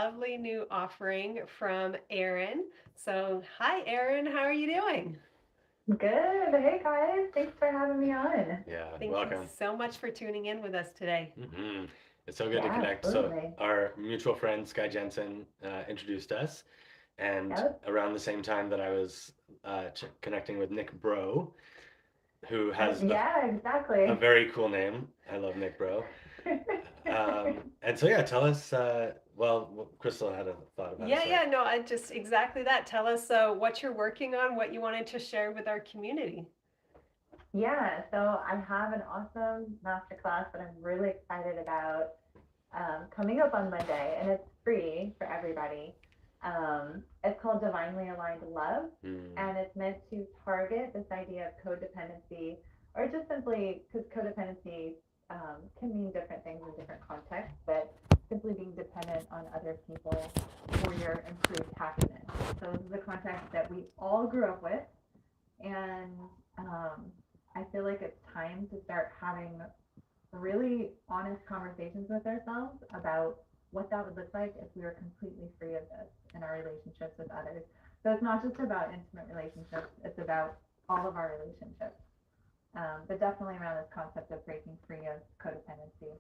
lovely new offering from Erin. So, hi, Erin. How are you doing? Good. Hey guys, thanks for having me on. Yeah, Thank you welcome. so much for tuning in with us today. It's so good to Yeah, connect. So, absolutely. our mutual friend Sky Jensen introduced us, and Yep. around the same time that I was connecting with Nick Bro, who has Yeah, a exactly. very cool name. I love Nick Bro. And so, yeah, tell us. Well, Kristall had a thought about it, Yeah, so yeah, no, I just exactly that. Tell us what you're working on, what you wanted to share with our community. Yeah, so I have an awesome masterclass that I'm really excited about coming up on Monday, and it's free for everybody. It's called Divinely Aligned Love, mm, and it's meant to target this idea of codependency, or just simply because codependency can mean different things in different contexts, but simply being dependent on other people for your improved happiness. So this is a context that we all grew up with, and I feel like it's time to start having really honest conversations with ourselves about what that would look like if we were completely free of this in our relationships with others. So it's not just about intimate relationships, it's about all of our relationships. But definitely around this concept of breaking free of codependency.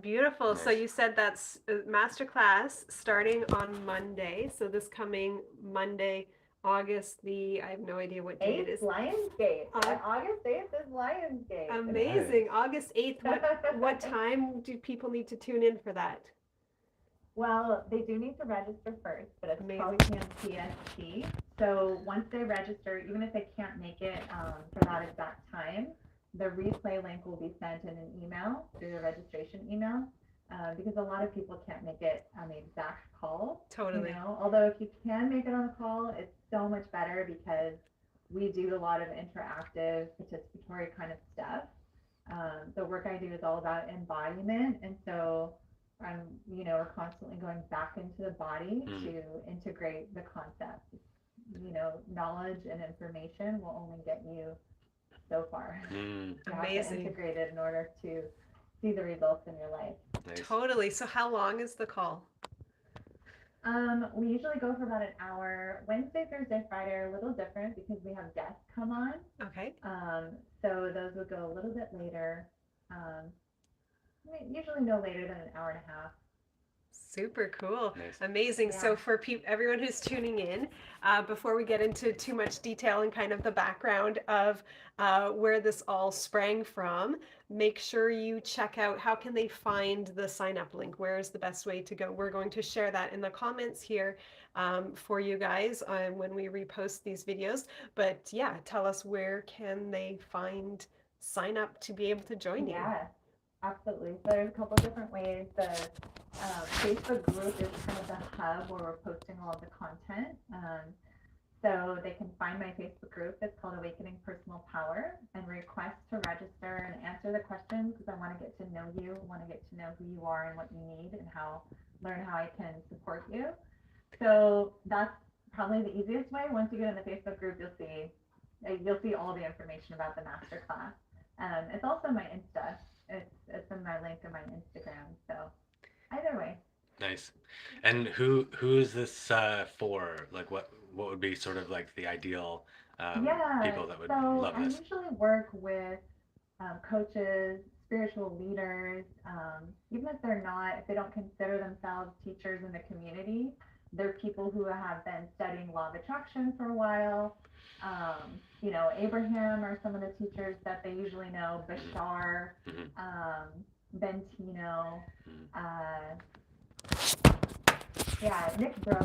Beautiful. So nice. you said that's a masterclass starting on Monday. So this coming Monday, August the I have no idea what day it Eighth is. Lionsgate. Uh, August 8th is Lionsgate. Amazing. Nice. August 8th. What time do people need to tune in for that? Well, they do need to register first, but it's Amazing. 12 p.m. PST. So once they register, even if they can't make it for that exact time, the replay link will be sent in an email through the registration email. Because a lot of people can't make it on the exact call, Totally. Although if you can make it on the call, it's so much better because we do a lot of interactive, participatory kind of stuff. The work I do is all about embodiment, and so I'm, we're constantly going back into the body Mm, to integrate the concept. Knowledge and information will only get you so far. mm, You have to Amazing. integrate it in order to see the results in your life. nice. Totally. So how long is the call? We usually go for about an hour. Wednesday, Thursday, Friday are a little different because we have guests come on. Okay. So those would go a little bit later. Um, Usually no later than an hour and a half. Super cool. Nice. Amazing. Yeah. So, for everyone who's tuning in, before we get into too much detail and kind of the background of where this all sprang from, make sure you check out how can they find the sign up link. Where is the best way to go? We're going to share that in the comments here for you guys when we repost these videos. But yeah, tell us where can they find sign up to be able to join you. Yeah, absolutely. So there's a couple of different ways. The Facebook group is kind of the hub where we're posting all of the content. So they can find my Facebook group. It's called Awakening Personal Power, and request to register and answer the questions because I want to get to know you, I want to get to know who you are and what you need, and learn how I can support you. So that's probably the easiest way. Once you get in the Facebook group, you'll see all the information about the master class. It's also my Insta. It's in my link in my Instagram. So either way. Nice. And who is this for? Like, what would be sort of like the ideal Yeah. people that would So love I this? usually work with coaches, spiritual leaders, even if they don't consider themselves teachers in the community, they're people who have been studying law of attraction for a while. Abraham are some of the teachers that they usually know, Mm-hmm. Bashar, Mm-hmm. Bentino, Mm-hmm. uh, yeah, Nick Bro,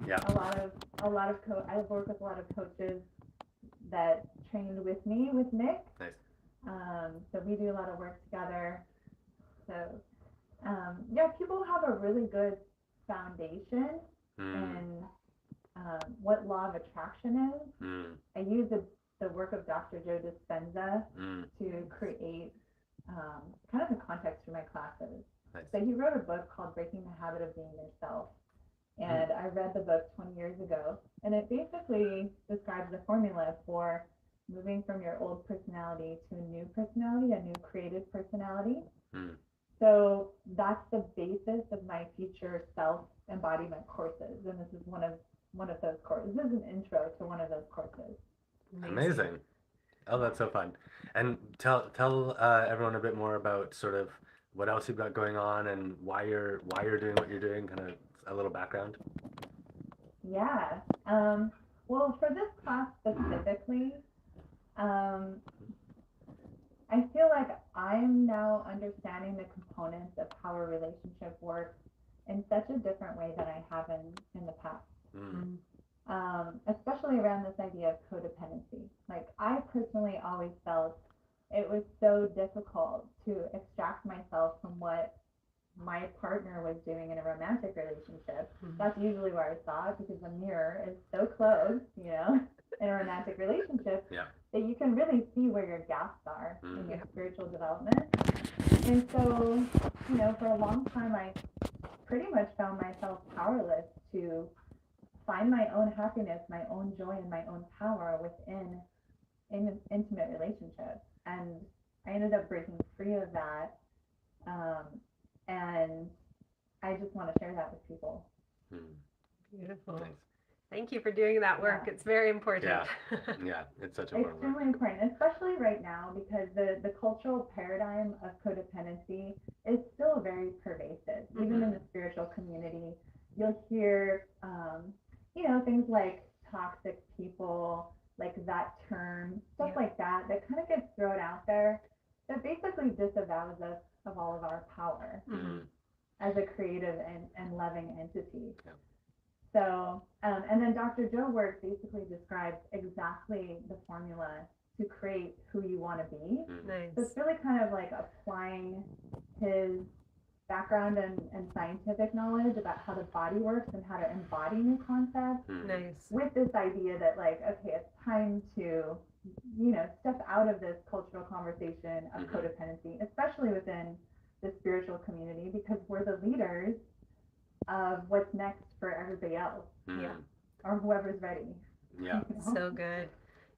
Yeah. I've worked with a lot of coaches that trained with me with Nick. Nice. So we do a lot of work together. So yeah, people have a really good foundation Mm, in what law of attraction is. mm, I use the work of Dr. Joe Dispenza mm. to create kind of the context for my classes. Nice. So he wrote a book called Breaking the Habit of Being Yourself. Mm, And I read the book 20 years ago. And it basically describes the formula for moving from your old personality to a new personality, a new creative personality. mm. So that's the basis of my future self embodiment courses, and this is one of those courses. This is an intro to one of those courses. Amazing. Oh, that's so fun. And tell everyone a bit more about sort of what else you've got going on and why you're doing what you're doing, kind of a little background. Yeah. Well, for this class specifically, um, I feel like I'm now understanding the components of how a relationship works in such a different way than I have in the past. Mm. Especially around this idea of codependency. Like, I personally always felt it was so difficult to extract myself from what my partner was doing in a romantic relationship. That's usually where I saw it, because the mirror is so close, in a romantic relationship, Yeah. that you can really see where your gaps are in your spiritual development. And so, for a long time, I pretty much found myself powerless to find my own happiness, my own joy, and my own power within an intimate relationship. And I ended up breaking free of that. And I just want to share that with people. Beautiful. Nice. Thank you for doing that work. Yeah. It's very important. Yeah. Yeah, it's such important work. Extremely important, especially right now, because the cultural paradigm of codependency is still very pervasive. Even in the spiritual community, you'll hear, things like toxic people, like that term, stuff like that kind of gets thrown out there, that basically disavows us of all of our power as a creative and loving entity. Yeah. So, and then Dr. Joe work basically describes exactly the formula to create who you want to be. Nice. So it's really kind of like applying his background and scientific knowledge about how the body works and how to embody new concepts Nice. with this idea that, like, okay, it's time to, step out of this cultural conversation of codependency, especially within the spiritual community, because we're the leaders of what's next for everybody else, or whoever's ready. Yeah. So good.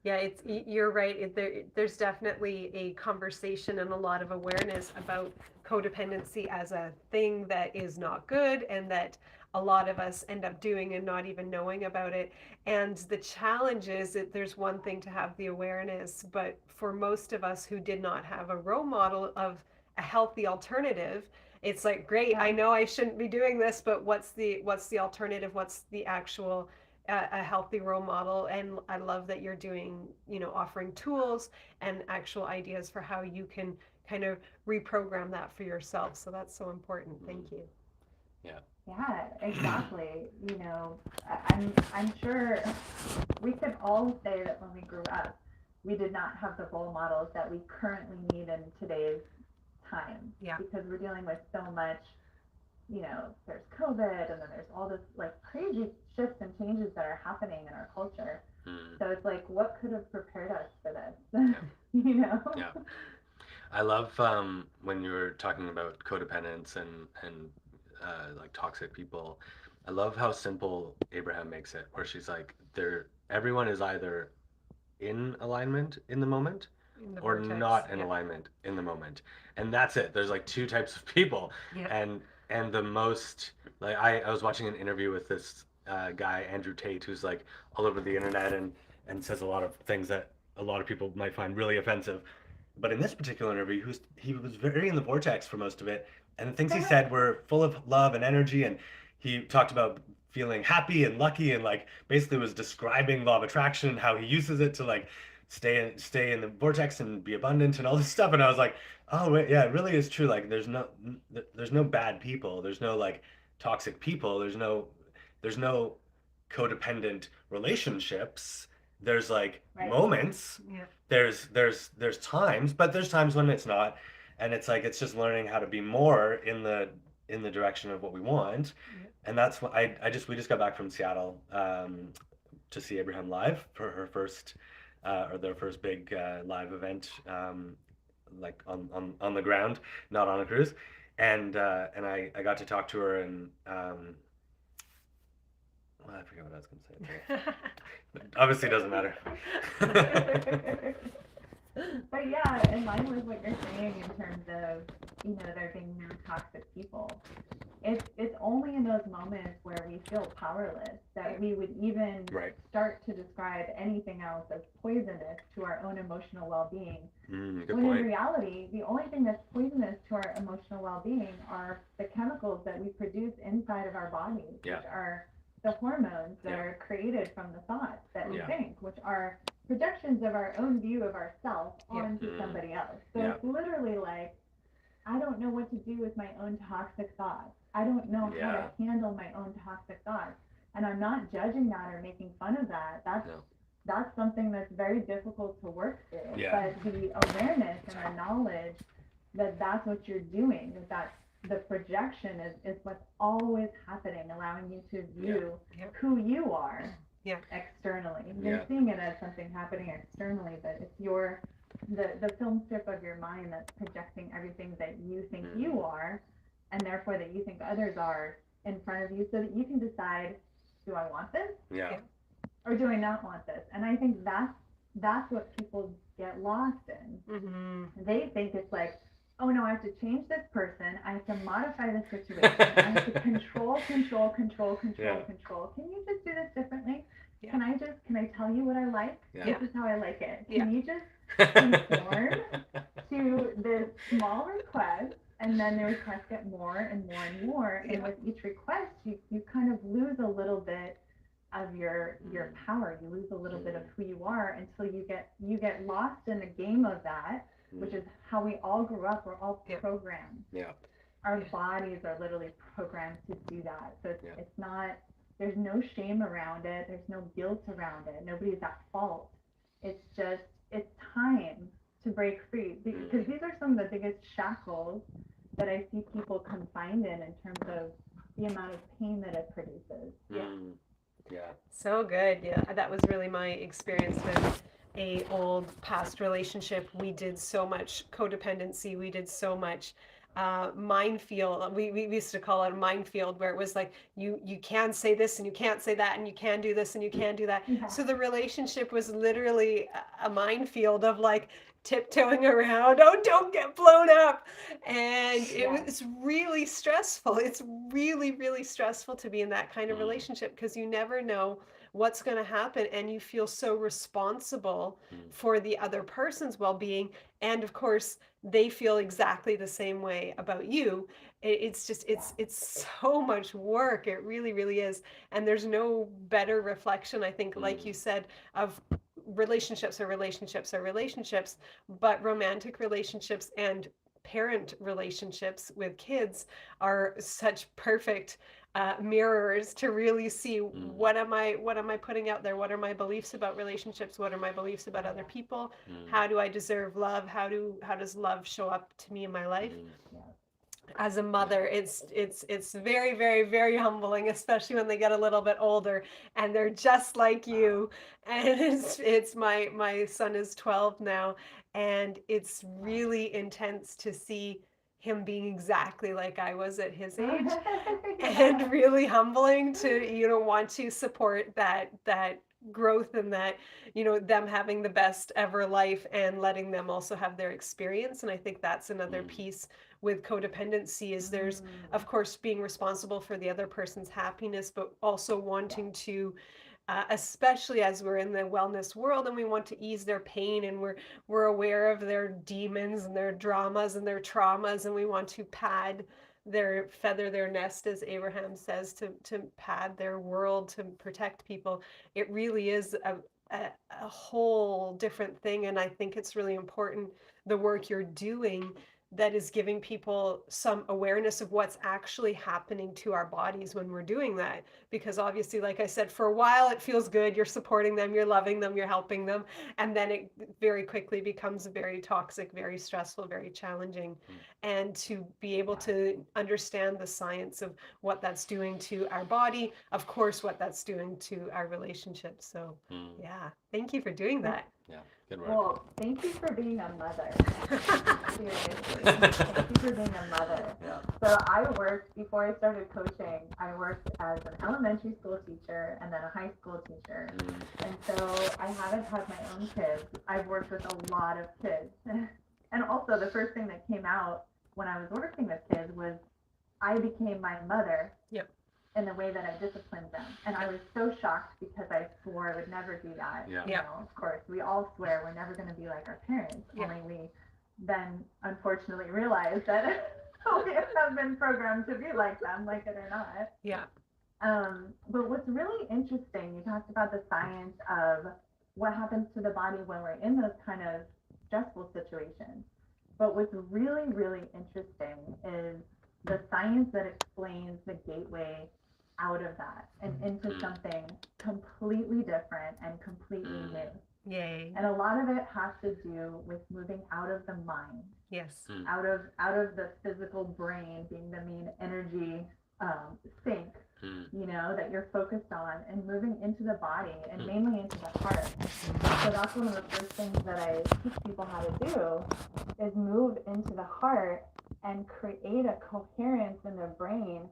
Yeah, you're right. There's definitely a conversation and a lot of awareness about codependency as a thing that is not good, and that a lot of us end up doing and not even knowing about it. And the challenge is that there's one thing to have the awareness, but for most of us who did not have a role model of a healthy alternative, it's like, great, I know I shouldn't be doing this, but what's the alternative? What's the actual a healthy role model? And I love that you're doing, offering tools and actual ideas for how you can kind of reprogram that for yourself. So that's so important. Thank you. Yeah, exactly. I'm sure we could all say that when we grew up, we did not have the role models that we currently need in today's time. Yeah. Because we're dealing with so much, there's COVID, and then there's all this like crazy shifts and changes that are happening in our culture. So it's like, what could have prepared us for this? Yeah. I love when you were talking about codependence and like toxic people. I love how simple Abraham makes it, where she's like, everyone is either in alignment in the moment or vortex, not in alignment in the moment, and that's it. There's like two types of people. And the most, like, I was watching an interview with this guy Andrew Tate, who's like all over the internet and says a lot of things that a lot of people might find really offensive. But in this particular interview, he was very in the vortex for most of it, and the things he said were full of love and energy. And he talked about feeling happy and lucky, and like basically was describing law of attraction and how he uses it to like stay in the vortex and be abundant and all this stuff. And I was like, oh wait, yeah, it really is true. Like there's no bad people. There's no like toxic people. There's no codependent relationships. There's like moments. There's times, but there's times when it's not. And it's like, it's just learning how to be more in the direction of what we want. And that's what we just got back from Seattle to see Abraham live for her first or their first big live event, like on the ground, not on a cruise. And I got to talk to her, and well, I forget what I was going to say. Obviously, it doesn't matter. But yeah, in line with what you're saying in terms of, there being no toxic people, it's only in those moments where we feel powerless that we would even Right. start to describe anything else as poisonous to our own emotional well-being. Good When in point. reality, the only thing that's poisonous to our emotional well-being are the chemicals that we produce inside of our bodies, Yeah. which are the hormones that Yeah. are created from the thoughts that we Yeah. think, which are projections of our own view of ourselves Yeah. onto somebody else. So Yeah. it's literally like, I don't know what to do with my own toxic thoughts. I don't know how to handle my own toxic thoughts. And I'm not judging that or making fun of that. That's something that's very difficult to work through. Yeah. But the awareness and the knowledge that that's what you're doing, that the projection is what's always happening, allowing you to view who you are externally. You're seeing it as something happening externally, but it's the film strip of your mind that's projecting everything that you think you are, and therefore that you think others are in front of you, so that you can decide, do I want this? Yeah. Or do I not want this? And I think that's what people get lost in. Mm-hmm. They think it's like, oh no, I have to change this person. I have to modify the situation. I have to control. Can you just do this differently? Yeah. Can I tell you what I like? Yeah. This is how I like it. Yeah. Can you just conform to this small request, and then the requests get more and more and more, and with each request you kind of lose a little bit of your power. You lose a little bit of who you are until you get lost in the game of that, which is how we all grew up. We're all programmed. Yeah. Our bodies are literally programmed to do that. So it's not, there's no shame around it, there's no guilt around it, nobody's at fault. It's just, it's time to break free, because these are some of the biggest shackles that I see people confined in terms of the amount of pain that it produces. Yeah. So good. Yeah, that was really my experience with a old past relationship. We did so much codependency. We did so much minefield. We used to call it a minefield, where it was like you can say this and you can't say that, and you can do this and you can do that. Yeah. So the relationship was literally a minefield of like tiptoeing around, oh, don't get blown up. And it's really stressful. It's really, really stressful to be in that kind of relationship, because you never know what's going to happen, and you feel so responsible for the other person's well-being. And of course, they feel exactly the same way about you. It's just, it's so much work. It really, really is. And there's no better reflection, I think, like you said, of relationships are relationships are relationships, but romantic relationships and parent relationships with kids are such perfect mirrors to really see what am I putting out there, what are my beliefs about relationships, what are my beliefs about other people, how do I deserve love, how does love show up to me in my life. As a mother, it's very, very, very humbling, especially when they get a little bit older and they're just like you. And it's my son is 12 now, and it's really intense to see him being exactly like I was at his age, and really humbling to want to support that growth, and that them having the best ever life and letting them also have their experience. And I think that's another piece with codependency, is there's of course being responsible for the other person's happiness, but also wanting to especially as we're in the wellness world and we want to ease their pain, and we're aware of their demons and their dramas and their traumas, and we want to feather their nest, as Abraham says, to pad their world, to protect people. It really is a whole different thing. And I think it's really important, the work you're doing, that is giving people some awareness of what's actually happening to our bodies when we're doing that. Because obviously, like I said, for a while it feels good, you're supporting them, you're loving them, you're helping them, and then it very quickly becomes very toxic, very stressful, very challenging. And to be able to understand the science of what that's doing to our body, of course what that's doing to our relationships. So yeah, thank you for doing that. Good work. Well, thank you for being a mother. Seriously. Thank you for being a mother. Yeah. So I worked, before I started coaching, I worked as an elementary school teacher and then a high school teacher. And so I haven't had my own kids. I've worked with a lot of kids. And also the first thing that came out when I was working with kids was I became my mother. Yep. In the way that I disciplined them. And I was so shocked because I swore I would never do that. Yeah. You know, of course, we all swear we're never going to be like our parents. Yeah. Only we then unfortunately realize that we have been programmed to be like them, like it or not. Yeah. But what's really interesting, you talked about the science of what happens to the body when we're in those kind of stressful situations. But what's really, really interesting is the science that explains the gateway out of that and into something completely different and completely new. Yay. And a lot of it has to do with moving out of the mind, Yes. out of the physical brain being the main energy sink, you know, that you're focused on, and moving into the body and mainly into the heart. So that's one of the first things that I teach people how to do is move into the heart and create a coherence in their brain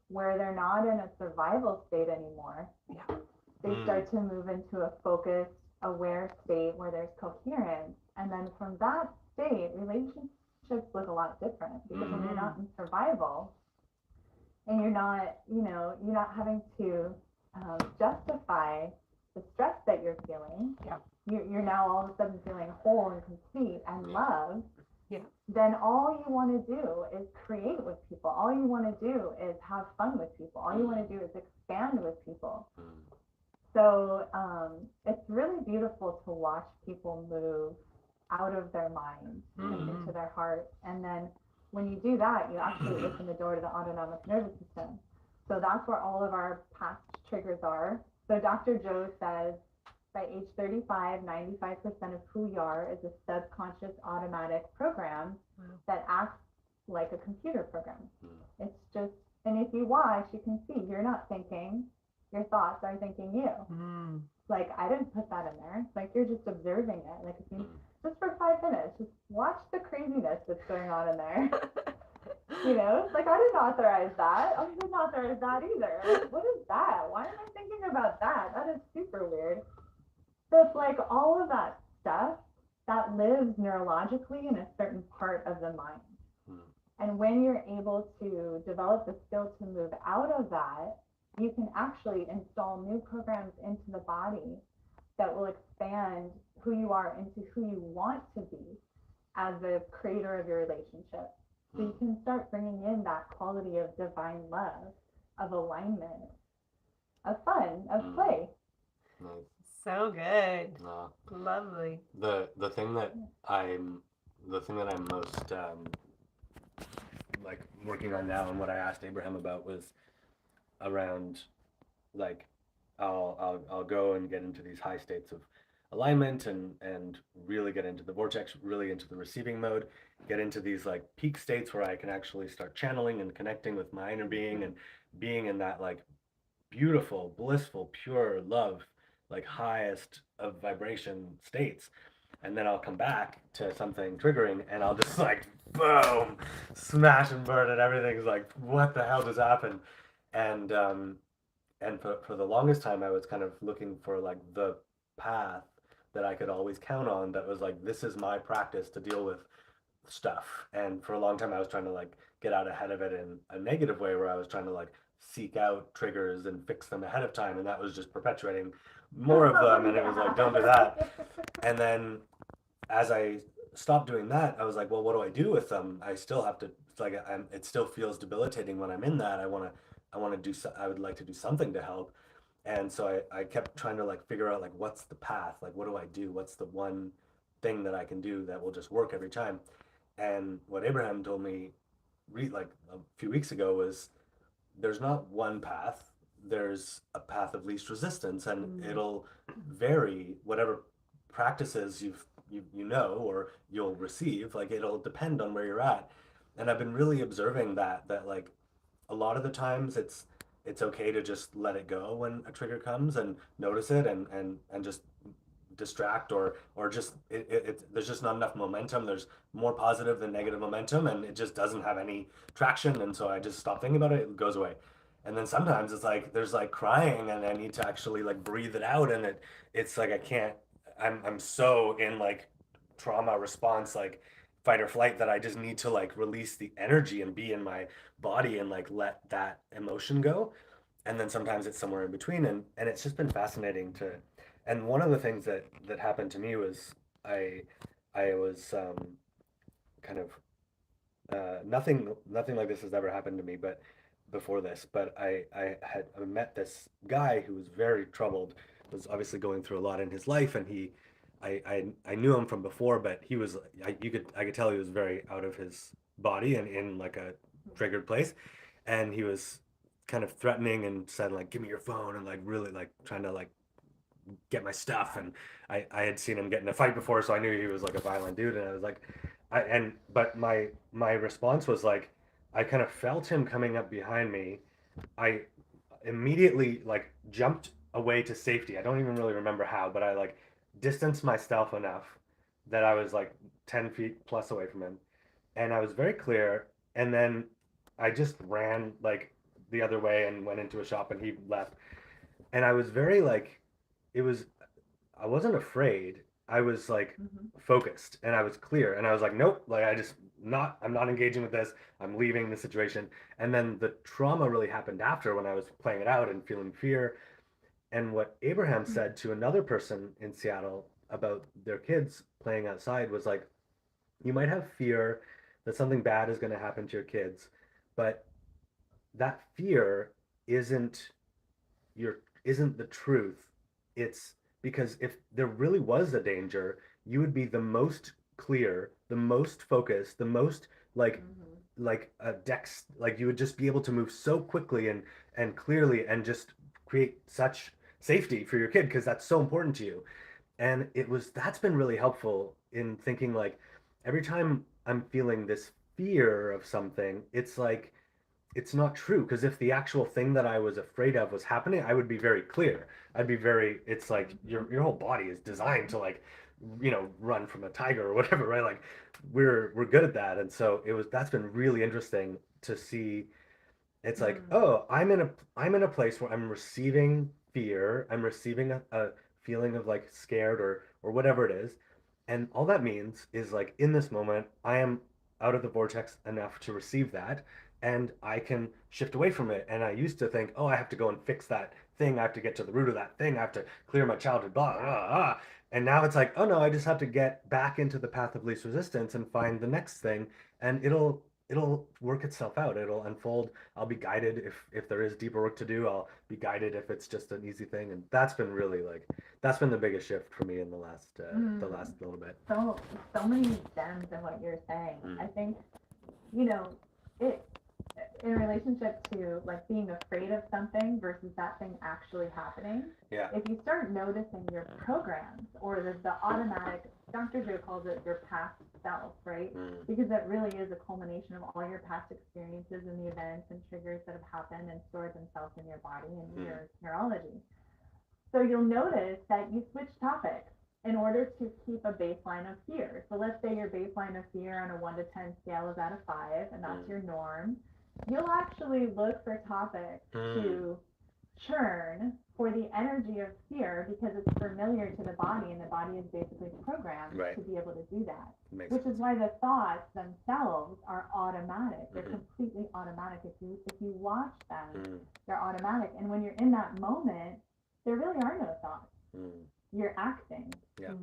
where they're not in a survival state anymore. Yeah. They start to move into a focused, aware state where there's coherence. And then from that state, relationships look a lot different because when you're not in survival and you're not, you know, you're not having to justify the stress that you're feeling. Yeah. You're now all of a sudden feeling whole and complete and loved. Yeah. Then all you want to do is create with people. All you want to do is have fun with people. All you want to do is expand with people. So it's really beautiful to watch people move out of their mind and into their heart. And then when you do that, you actually open the door to the autonomic nervous system. So that's where all of our past triggers are. So Dr. Joe says, by age 35, 95% of who you are is a subconscious automatic program that acts like a computer program. It's just, and if you watch, you can see you're not thinking, your thoughts are thinking you. Like, I didn't put that in there. Like, you're just observing it. Like, if you, just for 5 minutes, just watch the craziness that's going on in there. You know, like, I didn't authorize that. I didn't authorize that either. Like, what is that? Why am I thinking about that? That is super weird. So it's like all of that stuff that lives neurologically in a certain part of the mind. And when you're able to develop the skill to move out of that, you can actually install new programs into the body that will expand who you are into who you want to be as the creator of your relationship. So you can start bringing in that quality of divine love, of alignment, of fun, of play. Nice. So good. Lovely. The thing that I'm most like working on now, and what I asked Abraham about, was around, like, I'll go and get into these high states of alignment and really get into the vortex, really into the receiving mode, get into these like peak states where I can actually start channeling and connecting with my inner being and being in that like beautiful, blissful, pure love, like highest of vibration states. And then I'll come back to something triggering and I'll just like boom, smash and burn, and everything's like, what the hell just happened? And for the longest time I was kind of looking for like the path that I could always count on, that was like, this is my practice to deal with stuff. And for a long time I was trying to like get out ahead of it in a negative way, where I was trying to like seek out triggers and fix them ahead of time, and that was just perpetuating more of them. And it was like, don't do that. And then as I stopped doing that, I was like, well, what do I do with them? I still have to, it's like, it still feels debilitating when I'm in that. I would like to do something to help. And so I kept trying to like figure out like, what's the path? Like, what do I do? What's the one thing that I can do that will just work every time? And what Abraham told me like a few weeks ago was, there's not one path, there's a path of least resistance, and it'll vary whatever practices you know or you'll receive. Like, it'll depend on where you're at. And I've been really observing that like a lot of the times it's okay to just let it go when a trigger comes and notice it and just distract or just there's just not enough momentum. There's more positive than negative momentum, and it just doesn't have any traction. And so I just stop thinking about it. It goes away. And then sometimes it's like there's like crying, and I need to actually like breathe it out, and it's like I can't. I'm so in like trauma response, like fight or flight, that I just need to like release the energy and be in my body and like let that emotion go. And then sometimes it's somewhere in between, and it's just been fascinating to. And one of the things that happened to me was I I was kind of nothing like this has ever happened to me, but before this, but I met this guy who was very troubled, was obviously going through a lot in his life, and I knew him from before, but he was I could tell he was very out of his body and in like a triggered place, and he was kind of threatening and said like, give me your phone, and like really like trying to like get my stuff. And I had seen him get in a fight before, so I knew he was like a violent dude, and I was like, but my response was like, I kind of felt him coming up behind me. I immediately like jumped away to safety. I don't even really remember how, but I like distanced myself enough that I was like 10 feet plus away from him, and I was very clear. And then I just ran like the other way and went into a shop, and he left. And I was very like, it was I wasn't afraid. I was like focused, and I was clear, and I was like, nope, like I'm not engaging with this. I'm leaving the situation. And then the trauma really happened after, when I was playing it out and feeling fear. And what Abraham said to another person in Seattle about their kids playing outside was like, you might have fear that something bad is going to happen to your kids, but that fear isn't your isn't the truth. It's because if there really was a danger, you would be the most clear, the most focused, the most like a dex, like you would just be able to move so quickly and clearly, and just create such safety for your kid, because that's so important to you. And that's been really helpful in thinking like, every time I'm feeling this fear of something, it's like it's not true, because if the actual thing that I was afraid of was happening, I would be very clear. I'd be very. It's like your whole body is designed to like, run from a tiger or whatever, right? Like we're good at that, and so that's been really interesting to see. It's like, oh, I'm in a place where I'm receiving fear. I'm receiving a feeling of like scared or whatever it is. And all that means is like, in this moment, I am out of the vortex enough to receive that, and I can shift away from it. And I used to think, oh, I have to go and fix that thing. I have to get to the root of that thing. I have to clear my childhood, blah, blah, blah. And now it's like, oh no, I just have to get back into the path of least resistance and find the next thing, and it'll work itself out. It'll unfold. I'll be guided if there is deeper work to do. I'll be guided if it's just an easy thing. And that's been really like, that's been the biggest shift for me in the last little bit. So many gems in what you're saying. I think, it in relationship to like being afraid of something versus that thing actually happening. Yeah. If you start noticing your programs or the automatic, Dr. Joe calls it your past self, right? Because that really is a culmination of all your past experiences and the events and triggers that have happened and stored themselves in your body and your neurology. So you'll notice that you switch topics in order to keep a baseline of fear. So let's say your baseline of fear on a 1 to 10 scale is out of 5, and that's your norm. You'll actually look for topics to churn for the energy of fear, because it's familiar to the body, and the body is basically programmed to be able to do that. Which is why the thoughts themselves are automatic. They're completely automatic. If you watch them, they're automatic. And when you're in that moment, there really are no thoughts. You're acting,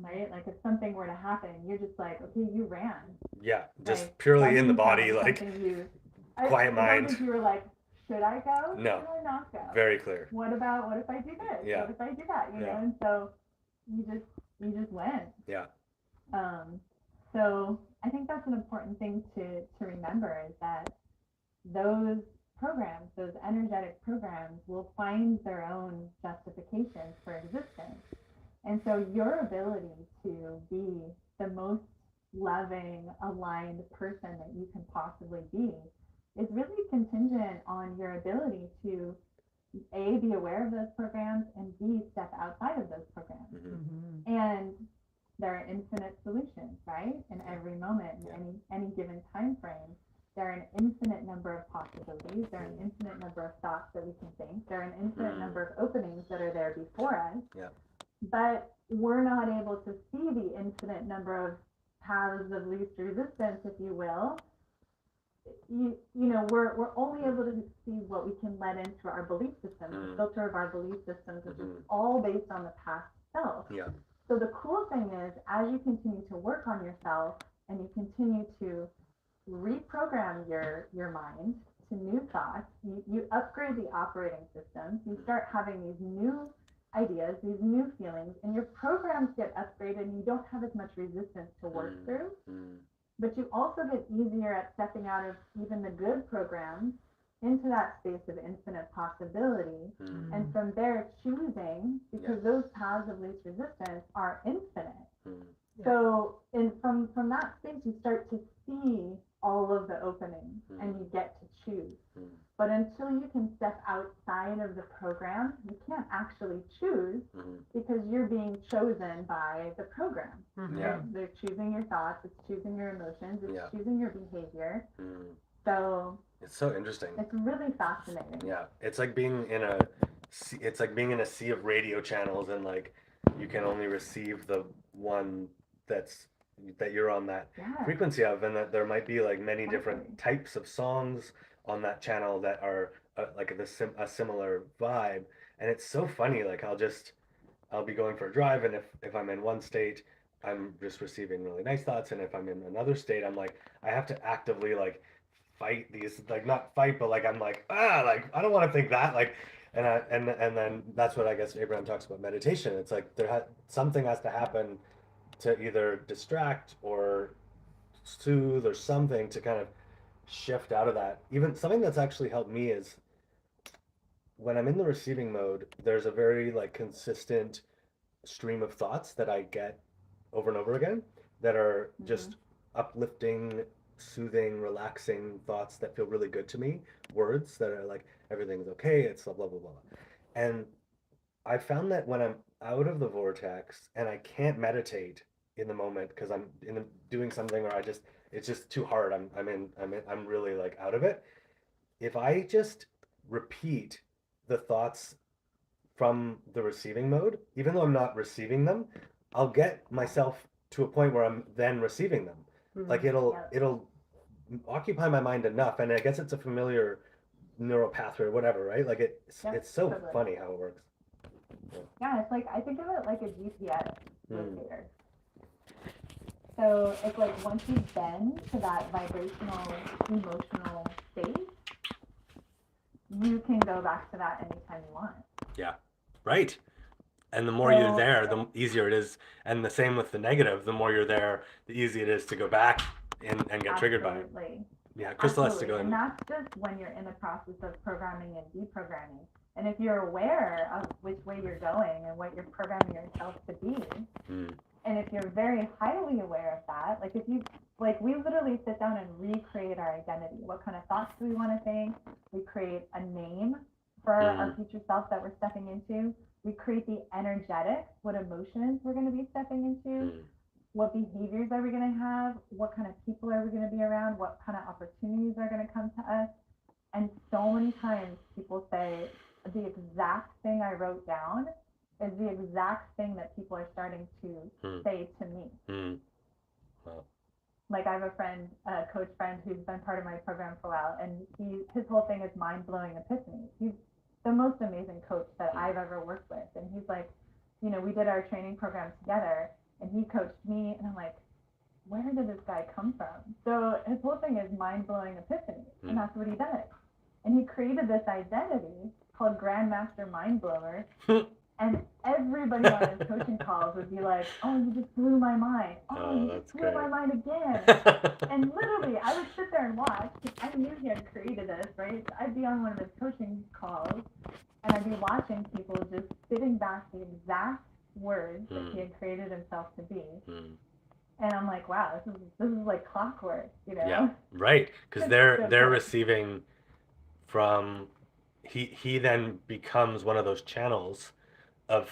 right? Like if something were to happen, you're just like, okay, you ran. Yeah, just like, purely in the body, like quiet mind. You were like, should I go? No. Should I not go? Very clear. What if I do this? Yeah. What if I do that? You know, and so you just went. Yeah. So I think that's an important thing to remember, is that those programs, those energetic programs, will find their own justifications for existence. And so your ability to be the most loving, aligned person that you can possibly be is really contingent on your ability to A, be aware of those programs, and B, step outside of those programs. And there are infinite solutions, right? In every moment, in any given time frame, there are an infinite number of possibilities. There are an infinite number of thoughts that we can think. There are an infinite number of openings that are there before us. But we're not able to see the infinite number of paths of least resistance, if you will. You know, we're only able to see what we can let into our belief systems, the filter of our belief systems, which is all based on the past self. So the cool thing is, as you continue to work on yourself and you continue to reprogram your mind to new thoughts, you upgrade the operating system, you start having these new ideas, these new feelings, and your programs get upgraded and you don't have as much resistance to work through. But you also get easier at stepping out of even the good programs into that space of infinite possibility. And from there choosing, because those paths of least resistance are infinite. So from that space, you start to see all of the openings and you get to choose. But until you can step outside of the program, you can't actually choose because you're being chosen by the program. They're choosing your thoughts, it's choosing your emotions, it's choosing your behavior. So it's so interesting. It's really fascinating. It's like being in a sea of radio channels, and like you can only receive the one that you're on that frequency of, and that there might be like many different types of songs on that channel that are like a similar vibe. And it's so funny, like I'll be going for a drive, and if I'm in one state, I'm just receiving really nice thoughts, and if I'm in another state, I'm like, I have to actively like fight these, like not fight, but like I'm like, like I don't want to think that, like, and then that's what I guess Abraham talks about meditation. It's like something has to happen to either distract or soothe or something to kind of shift out of that. Even something that's actually helped me is when I'm in the receiving mode, there's a very like consistent stream of thoughts that I get over and over again that are just uplifting, soothing, relaxing thoughts that feel really good to me. Words that are like, everything's okay, it's blah, blah, blah, blah. And I found that when I'm out of the vortex and I can't meditate in the moment because I'm doing something, or it's just too hard. I'm really like out of it. If I just repeat the thoughts from the receiving mode, even though I'm not receiving them, I'll get myself to a point where I'm then receiving them. Like it'll occupy my mind enough, and I guess it's a familiar neural pathway or whatever, right? Like it's so funny how it works. It's like, I think of it like a GPS locator. So it's like once you bend to that vibrational, emotional state, you can go back to that anytime you want. Yeah, right. And the more you're there, the easier it is. And the same with the negative. The more you're there, the easier it is to go back and get triggered by it. Yeah, Kristall has to go in. And that's just when you're in the process of programming and deprogramming. And if you're aware of which way you're going and what you're programming yourself to be, and if you're very highly aware of that, like if you, like we literally sit down and recreate our identity. What kind of thoughts do we want to think? We create a name for our future self that we're stepping into. We create the energetics, what emotions we're going to be stepping into. What behaviors are we going to have? What kind of people are we going to be around? What kind of opportunities are going to come to us? And so many times people say the exact thing I wrote down is the exact thing that people are starting to say to me. Wow. Like I have a friend, a coach friend who's been part of my program for a while, and his whole thing is mind-blowing epiphanies. He's the most amazing coach that I've ever worked with. And he's like, you know, we did our training program together, and he coached me, and I'm like, where did this guy come from? So his whole thing is mind-blowing epiphany, and that's what he does. And he created this identity called Grandmaster Mind Blower, and everybody on his coaching calls would be like, oh, you just blew my mind. Oh, you just blew my mind again. And literally, I would sit there and watch, because I knew he had created this, right? So I'd be on one of his coaching calls, and I'd be watching people just spitting back the exact words that he had created himself to be. And I'm like, wow, this is like clockwork, you know? Yeah, right. Because they're receiving from he then becomes one of those channels of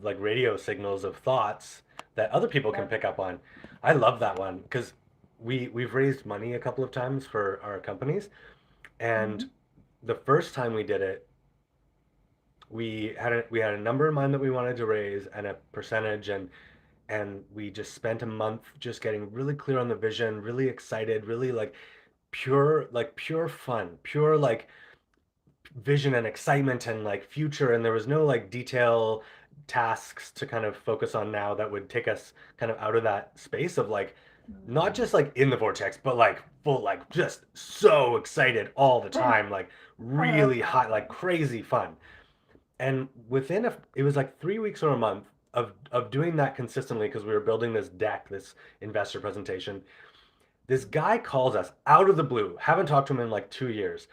like radio signals of thoughts that other people can Yep. pick up on. I love that one because we've raised money a couple of times for our companies, and Mhm. the first time we did it, we had a number in mind that we wanted to raise and a percentage, and we just spent a month just getting really clear on the vision, really excited, really like pure fun, pure like vision and excitement and like future, and there was no like detail tasks to kind of focus on now that would take us kind of out of that space of like not Mhm. just like in the vortex but like full like just so excited all the time, like I love really that. hot, like crazy fun. And within it was like 3 weeks or a month of doing that consistently because we were building this deck, this investor presentation. This guy calls us out of the blue. Haven't talked to him in like 2 years.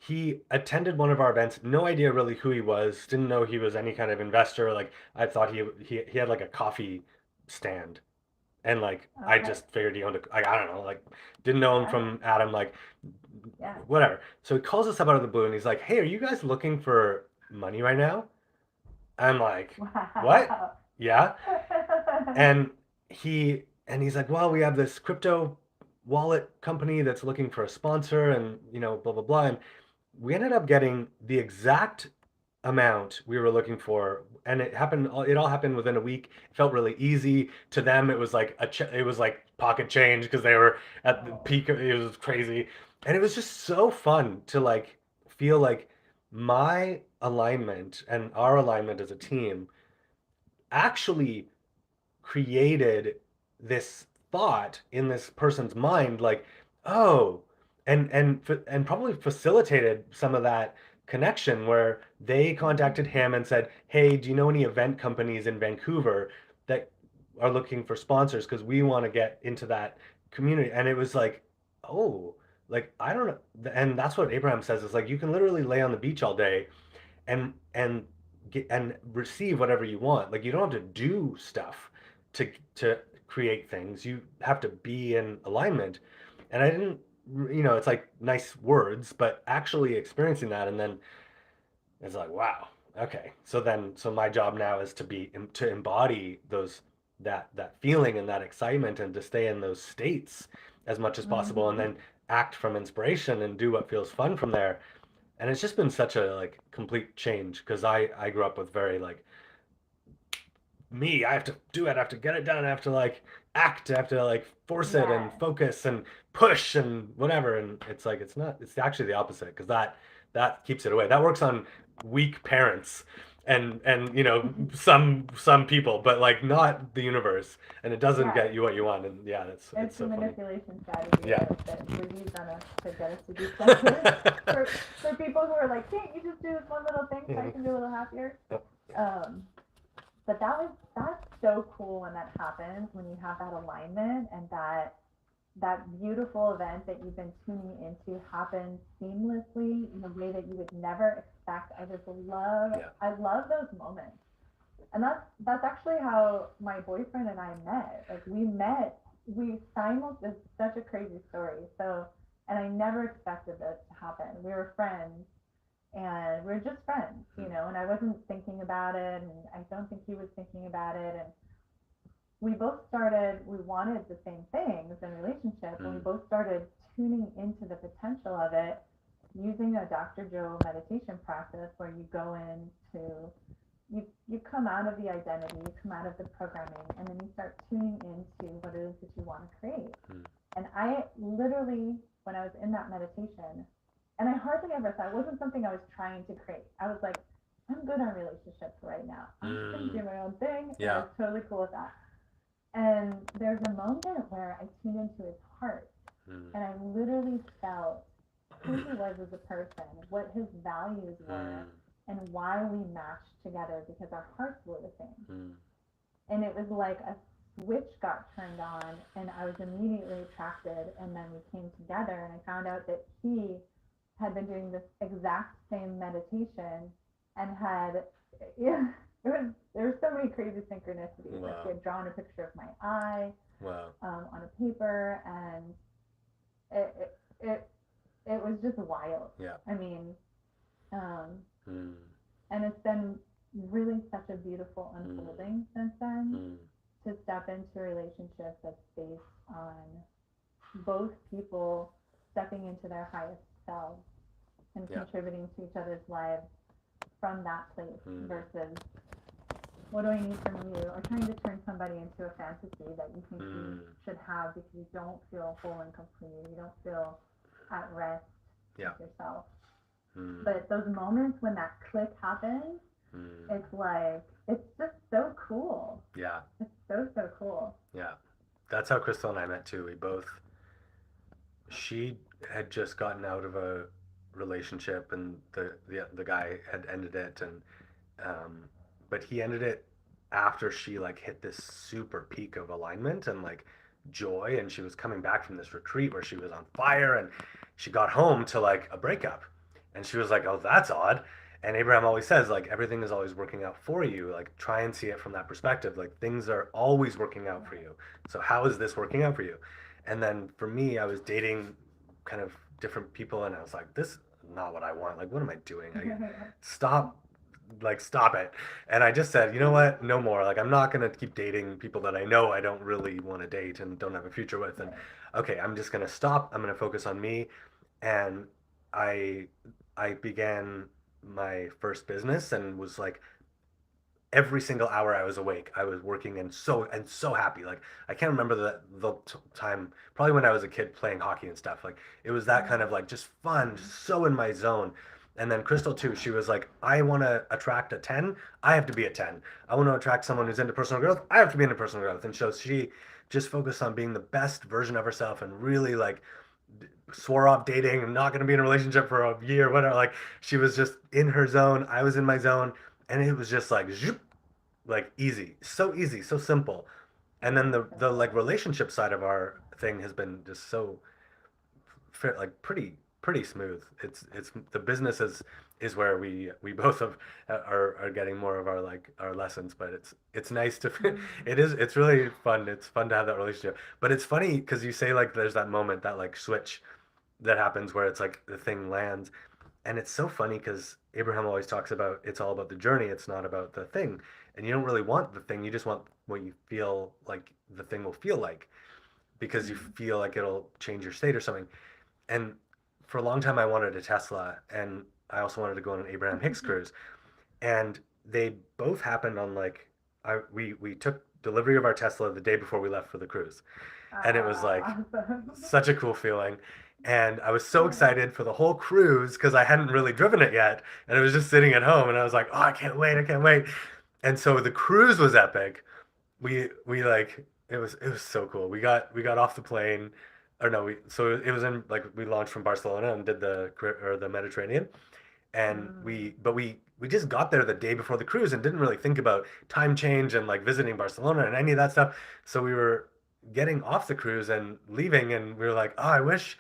He attended one of our events. No idea really who he was. Didn't know he was any kind of investor. Like I thought he had like a coffee stand, and like I Okay. just figured he owned a. Like, I don't know. Like didn't know him Yeah. from Adam. Like Yeah. whatever. So he calls us up out of the blue and he's like, "Hey, are you guys looking for money right now?" I'm like, "What? Wow. Yeah." And he's like, well, we have this crypto wallet company that's looking for a sponsor, and blah blah blah. And we ended up getting the exact amount we were looking for, and it all happened within a week. It felt really easy. To them it was like it was like pocket change because they were at the Oh. peak it was crazy. And it was just so fun to like feel like my alignment and our alignment as a team actually created this thought in this person's mind, like, oh, and probably facilitated some of that connection where they contacted Mhm. him and said, hey, do you know any event companies in Vancouver that are looking for sponsors, because we want to get into that community. And it was like, oh, like I don't know. And that's what Abraham says, is like you can literally lay on the beach all day and get and receive whatever you want. Like you don't have to do stuff to create things. You have to be in alignment. And I didn't, it's like nice words, but actually experiencing that, and then it's like, wow, okay. So my job now is to embody that feeling and that excitement, and to stay in those states as much as possible, and Mhm. then act from inspiration and do what feels fun from there. And it's just been such a like complete change because I grew up with very like me, I have to do it, I have to get it done, I have to like act, I have to like force it and Yes. focus and push and whatever. And it's like it's not, it's actually the opposite, because that keeps it away. That works on weak parents and some people, but like not the universe, and it doesn't Yeah. get you what you want. And yeah, it's It's the so funny. manipulation strategy Yeah. that we're used on us to get us to do stuff for people who are like, can't you just do this one little thing so I can be a little happier? Yep. Um, but that's so cool when that happens, when you have that alignment and that beautiful event that you've been tuning into happens seamlessly in a way that you would never expect. I just love Yeah. I love those moments. And that's actually how my boyfriend and I met. Like we it's such a crazy story. So, and I never expected this to happen. We were friends and we are just friends, and I wasn't thinking about it, and I don't think he was thinking about it. And we wanted the same things in relationship, and we both started tuning into the potential of it using a Dr. Joe meditation practice where you go into you come out of the identity, you come out of the programming, and then you start tuning into what it is that you want to create. And I literally, when I was in that meditation, and I hardly ever thought, it wasn't something I was trying to create. I was like, I'm good on relationships right now. I'm just going to do my own thing. And I Yeah. was totally cool with that. And there's a moment where I tuned into his heart, and I literally felt who he was as a person, what his values were, and why we matched together, because our hearts were the same. And it was like a switch got turned on, and I was immediately attracted. And then we came together, and I found out that he had been doing this exact same meditation and had, yeah, there were so many crazy synchronicities. Wow. Like he had drawn a picture of my eye, Wow. on a paper, and it was just wild. Yeah. I mean, Mm. And it's been really such a beautiful unfolding since then, Mm. to step into a relationship that's based on both people stepping into their highest selves and Yeah. contributing to each other's lives from that place Mm. versus what do I need from you, or trying to turn somebody into a fantasy that you think you should have because you don't feel whole and complete, you don't feel at rest Yeah. with yourself. Mm. But those moments when that click happens, Mm. it's like, it's just so cool. Yeah. It's so, so cool. Yeah. That's how Kristall and I met too. She had just gotten out of a relationship, and the guy had ended it, and but he ended it after she like hit this super peak of alignment and like joy, and she was coming back from this retreat where she was on fire, and she got home to like a breakup, and she was like, oh, that's odd. And Abraham always says like everything is always working out for you, like try and see it from that perspective, like things are always working out for you, so how is this working out for you? And then for me, I was dating kind of different people, and I was like, this is not what I want, like what am I doing? Stop, like stop it. And I just said, you know what, no more, like I'm not going to keep dating people that I know I don't really want to date and don't have a future with. And okay, I'm just going to stop, I'm going to focus on me. And i I began my first business and was like every single hour I was awake, I was working and so happy. Like I can't remember the time, probably when I was a kid playing hockey and stuff. Like it was that kind of like just fun, so in my zone. And then Kristall too, she was like, I want to attract a 10, I have to be a 10. I want to attract someone who's into personal growth, I have to be into personal growth. And so she just focused on being the best version of herself and really like swore off dating and not going to be in a relationship for a year, whatever. Like she was just in her zone, I was in my zone, and it was just like zoop, like easy, so simple. And then the like relationship side of our thing has been just so like pretty smooth. It's the business is where we both have are getting more of our like our lessons, but it's nice to it's really fun. It's fun to have that relationship. But it's funny because you say like there's that moment, that like switch that happens where it's like the thing lands. And it's so funny because Abraham always talks about it's all about the journey, it's not about the thing. And you don't really want the thing, you just want what you feel like the thing will feel like, because you feel like it'll change your state or something. And for a long time, I wanted a Tesla, and I also wanted to go on an Abraham Hicks cruise. And they both happened on like, we took delivery of our Tesla the day before we left for the cruise, and it was like Awesome. such a cool feeling. And I was so excited for the whole cruise because I hadn't really driven it yet, and it was just sitting at home, and I was like, oh, I can't wait. And so the cruise was epic. We like it was so cool. We got off the plane, or no, we so it was in like we launched from Barcelona and did the Mediterranean, and we just got there the day before the cruise and didn't really think about time change and like visiting Barcelona and any of that stuff. So we were getting off the cruise and leaving, and we were like, oh, I wish.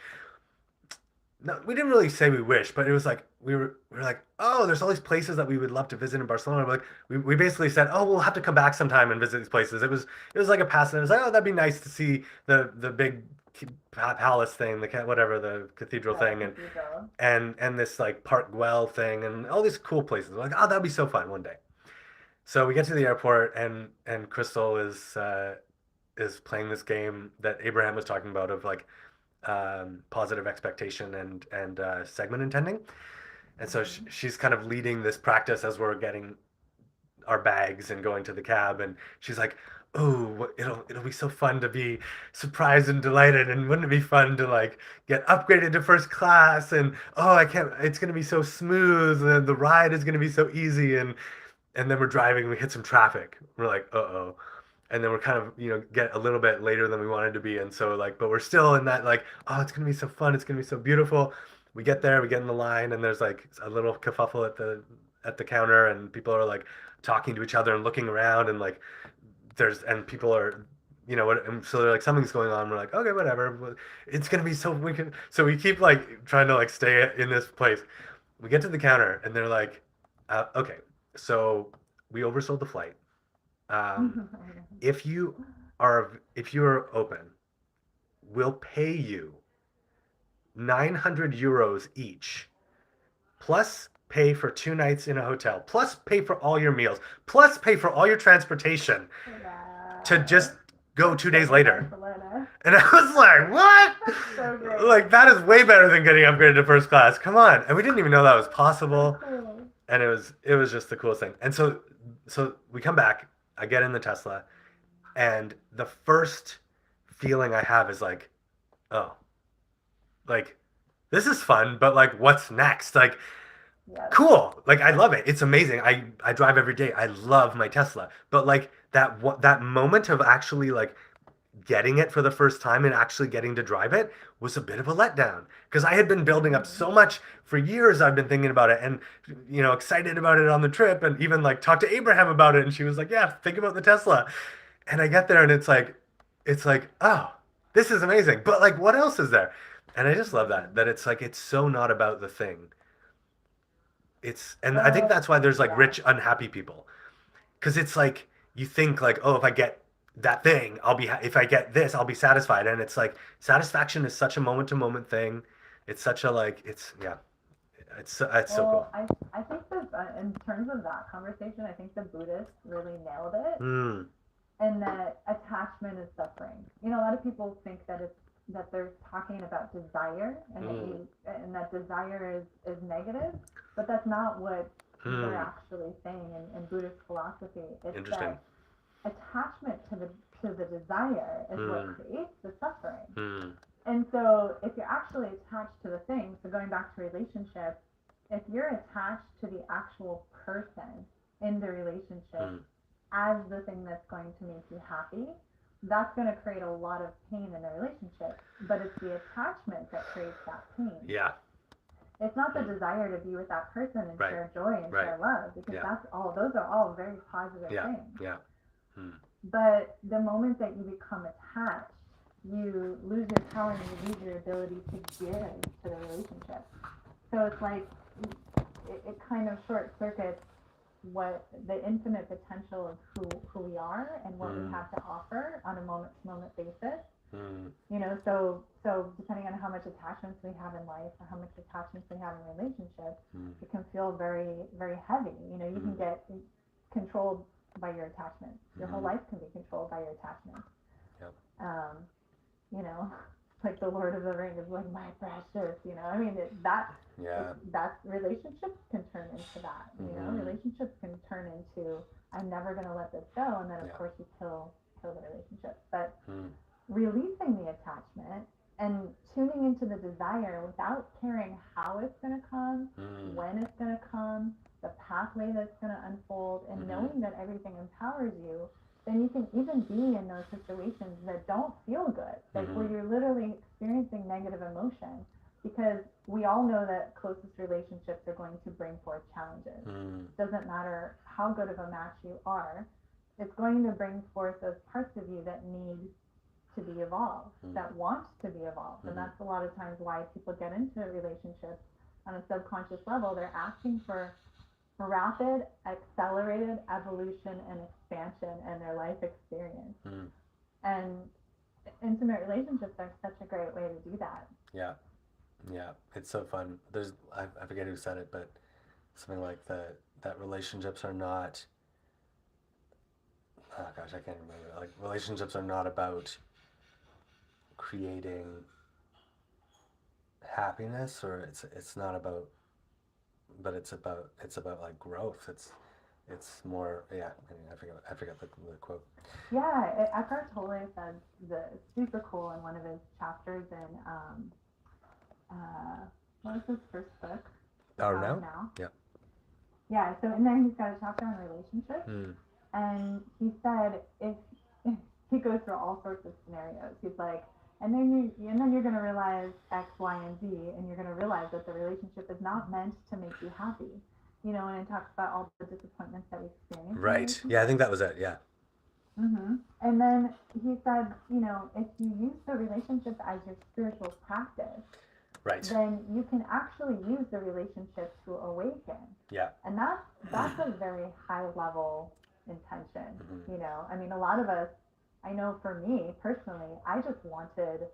No, we didn't really say we wish, but it was like we were like, oh, there's all these places that we would love to visit in Barcelona. We're like we basically said, oh, we'll have to come back sometime and visit these places. It was like a pass, and it was like, oh, that'd be nice to see the big palace thing, the whatever, the cathedral thing, and this like Park Güell thing, and all these cool places. We're like, oh, that'd be so fun one day. So we get to the airport, and Kristall is playing this game that Abraham was talking about of like positive expectation and segment intending. And so she's kind of leading this practice as we're getting our bags and going to the cab, and she's like, "Oh, it'll be so fun to be surprised and delighted, and wouldn't it be fun to like get upgraded to first class? And oh, I can't. It's gonna be so smooth, and the ride is gonna be so easy." And then we're driving, and we hit some traffic. We're like, "Uh oh." And then we're kind of get a little bit later than we wanted to be, and so like but we're still in that like, oh, it's gonna be so fun, it's gonna be so beautiful. We get there, we get in the line, and there's like a little kerfuffle at the counter, and people are like talking to each other and looking around, and like and people are and so they're like, something's going on. We're like, okay, whatever, it's gonna be so so we keep like trying to like stay in this place. We get to the counter, and they're like, okay, so we oversold the flight. If you if you're open, we'll pay you 900 euros each, plus pay for 2 nights in a hotel, plus pay for all your meals, plus pay for all your transportation to just go 2 days later. Barcelona. And I was like, what? So great. Like, that is way better than getting upgraded to first class. Come on. And we didn't even know that was possible. Cool. And it was just the coolest thing. And so we come back, I get in the Tesla, and the first feeling I have is like, oh, like, this is fun, but like, what's next? Like, Yes. cool. Like, I love it. It's amazing. I drive every day. I love my Tesla. But like that moment of actually like getting it for the first time and actually getting to drive it was a bit of a letdown because I had been building up so much for years. I've been thinking about it and, you know, excited about it on the trip and even like talked to Abraham about it. And she was like, yeah, think about the Tesla. And I get there and it's like, oh, this is amazing. But like, what else is there? And I just love that it's like, it's so not about the thing. And I think that's why there's like rich, unhappy people. Because it's like, you think like, oh, if I get that thing, if I get this, I'll be satisfied. And it's like, satisfaction is such a moment to moment thing. It's such a like, it's so cool. I think that in terms of that conversation, I think the Buddhists really nailed it. Mm. And that attachment is suffering. You know, a lot of people think that they're talking about desire and that desire is negative, but that's not what they're actually saying in Buddhist philosophy. It's that attachment to the desire is what creates the suffering. And so if you're actually attached to the thing, so going back to relationship, if you're attached to the actual person in the relationship as the thing that's going to make you happy, that's going to create a lot of pain in the relationship. But it's the attachment that creates that pain. Yeah. It's not the desire to be with that person and share joy and share love, because those are all very positive things. Yeah. But the moment that you become attached, you lose your power and you lose your ability to give to the relationship. So it's like it kind of short circuits what the infinite potential of who we are and what we have to offer on a moment to moment basis. You know, so depending on how much attachments we have in life or how much attachments we have in relationships, it can feel very, very heavy. You know, you can get controlled by your attachments. Your whole life can be controlled by your attachments. Yep. You know, like the Lord of the Rings is like my precious. You know, I mean that relationships can turn into that. You know, relationships can turn into I'm never going to let this go, and then of course you kill the relationship. But releasing the attachment and tuning into the desire without caring how it's going to come, when it's going to come, the pathway that's going to unfold, and knowing that everything empowers you, then you can even be in those situations that don't feel good, like where you're literally experiencing negative emotion, because we all know that closest relationships are going to bring forth challenges. Doesn't matter how good of a match you are, it's going to bring forth those parts of you that need to be evolved, that want to be evolved. And that's a lot of times why people get into relationships on a subconscious level. They're asking for rapid, accelerated evolution and expansion in their life experience. And intimate relationships are such a great way to do that. Yeah, it's so fun. There's I forget who said it, but something like that relationships are not, oh gosh, I can't remember. Like, relationships are not about creating happiness, or it's not about, but it's about like growth. It's more, I mean, I forget the quote. Yeah, Eckhart Tolle said it's super cool in one of his chapters in what was his first book? Now. Yeah, so in there he's got a chapter on relationships, and he said if he goes through all sorts of scenarios. He's like, and then you're going to realize X, Y, and Z, and you're going to realize that the relationship is not meant to make you happy. You know, and it talks about all the disappointments that we experience. Right. Yeah, I think that was it. Yeah. And then he said, you know, if you use the relationship as your spiritual practice, then you can actually use the relationship to awaken. Yeah. And that's a very high level intention. You know, I mean, a lot of us, I know for me personally, I just wanted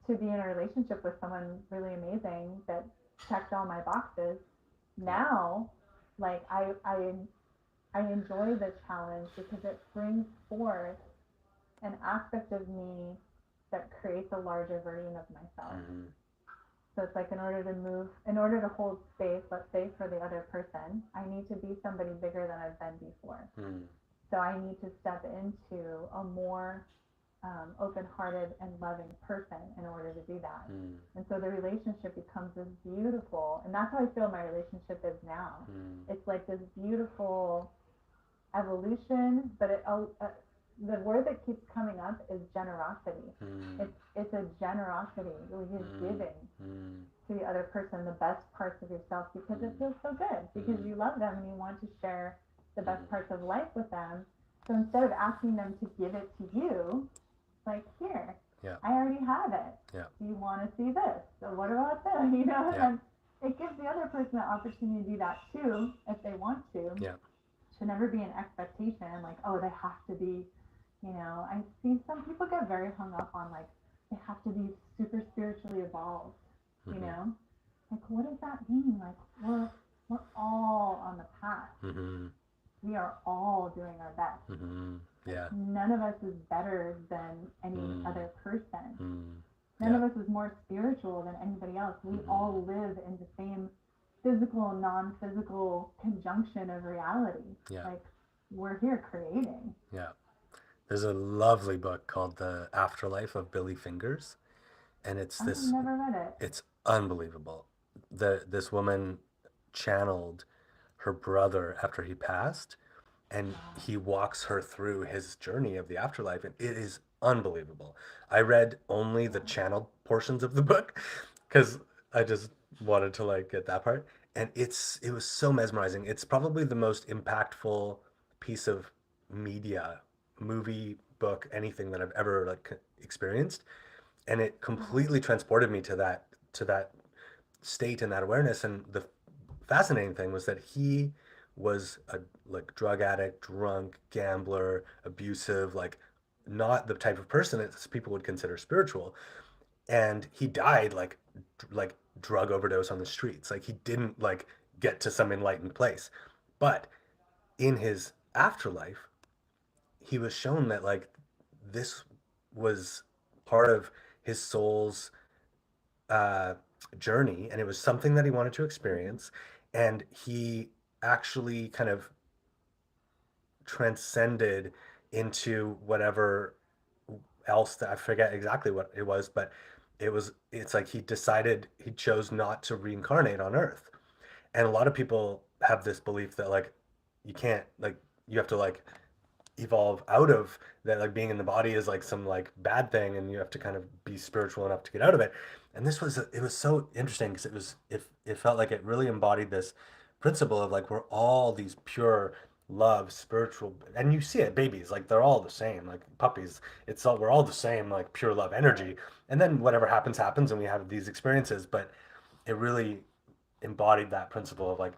to be in a relationship with someone really amazing that checked all my boxes, Now, like I enjoy the challenge because it brings forth an aspect of me that creates a larger version of myself. Mm-hmm. So it's like in order to hold space, let's say for the other person, I need to be somebody bigger than I've been before. Mm. So I need to step into a more open-hearted and loving person in order to do that. Mm. And so the relationship becomes this beautiful, and that's how I feel my relationship is now. Mm. It's like this beautiful evolution, but the word that keeps coming up is generosity. Mm. It's a generosity, really is giving Mm. to the other person the best parts of yourself because it feels so good, because you love them and you want to share the best parts of life with them. So instead of asking them to give it to you, like, here, Yeah. I already have it. Yeah. Do you want to see this? So what about this? You know, and Yeah. then it gives the other person the opportunity to do that too if they want to. Yeah. Should never be an expectation, like, oh, they have to be, you know, I see some people get very hung up on, like, they have to be super spiritually evolved, you Mm-hmm. know? Like, what does that mean? Like, we're all on the path. Mm-hmm. We are all doing our best. Mm-hmm. Yeah. None of us is better than any other person. Mm. None Yeah. of us is more spiritual than anybody else. We all live in the same physical and non-physical conjunction of reality. Yeah. Like, we're here creating. Yeah. There's a lovely book called The Afterlife of Billy Fingers, and I've never read it. it's unbelievable. This woman channeled her brother after he passed, and he walks her through his journey of the afterlife, and it is unbelievable. I read only the channeled portions of the book because I just wanted to like get that part, and it was so mesmerizing. It's probably the most impactful piece of media, movie, book, anything that I've ever like experienced, and it completely transported me to that state and that awareness. And the fascinating thing was that he was a like drug addict, drunk, gambler, abusive, like not the type of person that people would consider spiritual. And he died like drug overdose on the streets. Like he didn't like get to some enlightened place. But in his afterlife, he was shown that like this was part of his soul's uh, journey, and it was something that he wanted to experience, and he actually kind of transcended into whatever else that I forget exactly what it was, but it's like he chose not to reincarnate on Earth. And a lot of people have this belief that like you can't like you have to like evolve out of that, like being in the body is like some like bad thing and you have to kind of be spiritual enough to get out of it. And it was so interesting because it felt like it really embodied this principle of like we're all these pure love spiritual, and you see it, babies, like they're all the same, like puppies, it's all we're all the same like pure love energy. And then whatever happens happens and we have these experiences, but it really embodied that principle of like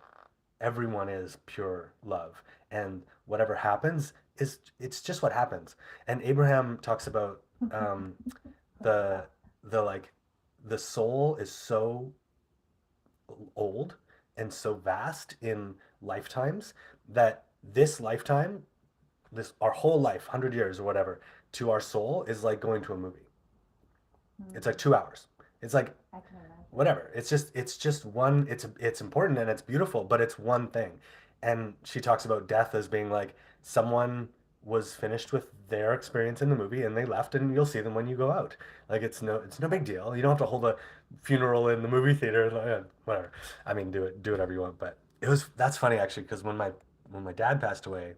everyone is pure love, and whatever happens is it's just what happens. And Abraham talks about um, the like the soul is so old and so vast in lifetimes that this lifetime, this our whole life, 100 years or whatever, to our soul is like going to a movie. It's like 2 hours. It's like I can imagine. whatever. It's just one. It's important and it's beautiful, but it's one thing. And she talks about death as being like someone was finished with their experience in the movie and they left, and you'll see them when you go out. Like it's no big deal. You don't have to hold a funeral in the movie theater. Like, whatever. I mean, do whatever you want. But that's funny actually because when my dad passed away,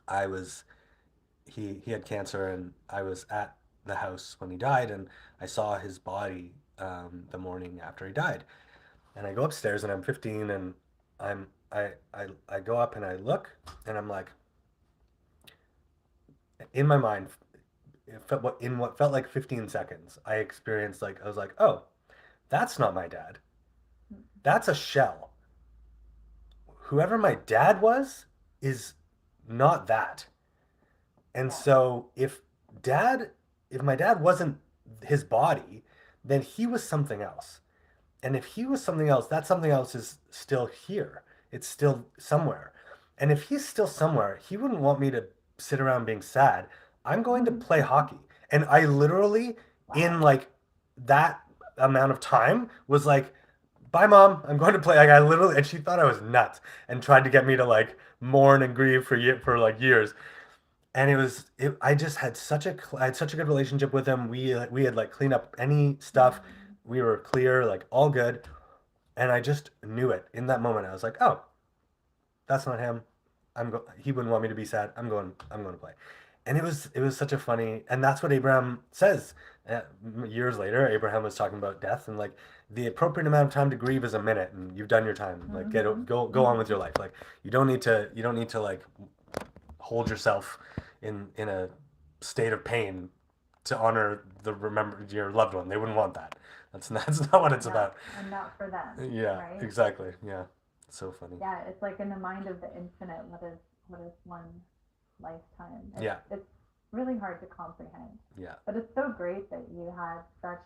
I was he had cancer, and I was at the house when he died, and I saw his body the morning after he died. And I go upstairs, and I'm 15, and I'm I go up and I look, and I'm like, in my mind, in what felt like 15 seconds, I experienced like I was like, oh, that's not my dad. That's a shell. Whoever my dad was is not that. And Yeah. so if my dad wasn't his body, then he was something else. And if he was something else, that something else is still here. It's still somewhere. And if he's still somewhere, he wouldn't want me to sit around being sad. I'm going to play hockey. And I literally, in Wow. like that amount of time, was like, bye, mom. I'm going to play. Like, I literally, and she thought I was nuts and tried to get me to like mourn and grieve for like years. And I just had I had such a good relationship with him. We had like cleaned up any stuff. Mm. We were clear, like all good. And I just knew it in that moment. I was like, oh, that's not him. He wouldn't want me to be sad. I'm going to play. And it was such a funny, and that's what Abraham says. Uh, Years later, Abraham was talking about death and like the appropriate amount of time to grieve is a minute, and you've done your time. Like Mhm. go on with your life. Like you don't need to like hold yourself in a state of pain to honor the remember your loved one. They wouldn't want that. That's not what it's No, about. and not for them, Yeah, right? exactly. Yeah, so funny. Yeah, it's like in the mind of the infinite, what is one lifetime? Yeah, It's really hard to comprehend. yeah. But it's so great that you had such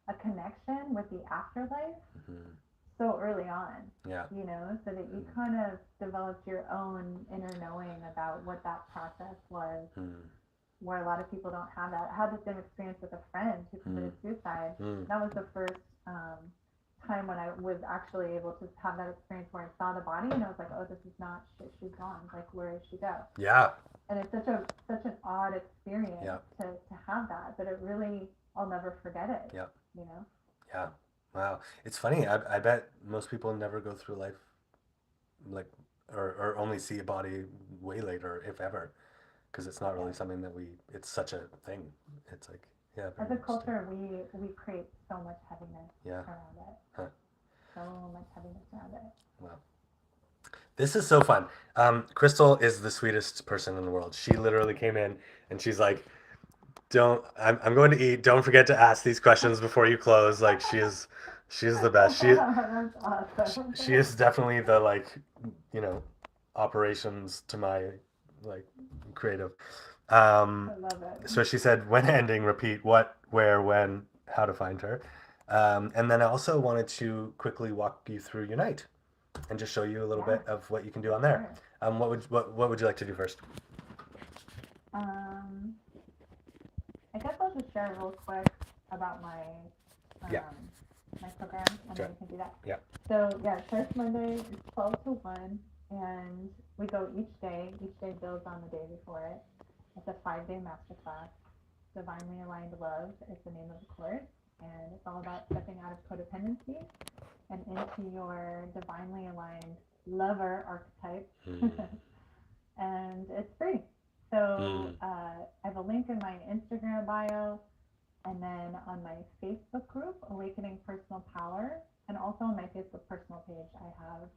a connection with the afterlife Hmm. so early on, Yeah. so that you Mm-hmm. kind of developed your own inner knowing about what that process was, Mm, where a lot of people don't have that. I had the same experience with a friend who mm, committed suicide. mm. That was the first time when I was actually able to have that experience where I saw the body and I was like, oh, this is not shit. She's gone. Like, where did she go? Yeah, And it's such an odd experience yeah, to have that, but it really, I'll never forget it. yeah, You know. yeah. Wow. It's funny. I bet most people never go through life like, or only see a body way later, if ever, because it's not really Yeah. something that it's such a thing. It's like, yeah, As very a interesting. culture, we create so much heaviness Yeah. around it. Huh. So much heaviness around it. Wow. This is so fun. Kristall is the sweetest person in the world. She literally came in and she's like, don't I'm going to eat. Don't forget to ask these questions before you close. Like she is the best. That's awesome. She is definitely the like, you know, operations to my like creative. I love So it. she said when ending, repeat what, where, when, how to find her. And then I also wanted to quickly walk you through Unite and just show you a little Yeah, bit of what you can do for on there. sure. What would you like to do first? Um, I guess I'll just share real quick about Yeah. my program, and Okay. then we can do that. Yeah. So yeah, it starts Monday. It's 12 to 1, and we go each day. Each day builds on the day before it. It's a 5-day masterclass. Divinely Aligned Love is the name of the course, and it's all about stepping out of codependency and into your divinely aligned lover archetype. Mm. And it's free. So Mm. I have a link in my Instagram bio, and then on my Facebook group, Awakening Personal Power, and also on my Facebook personal page, I have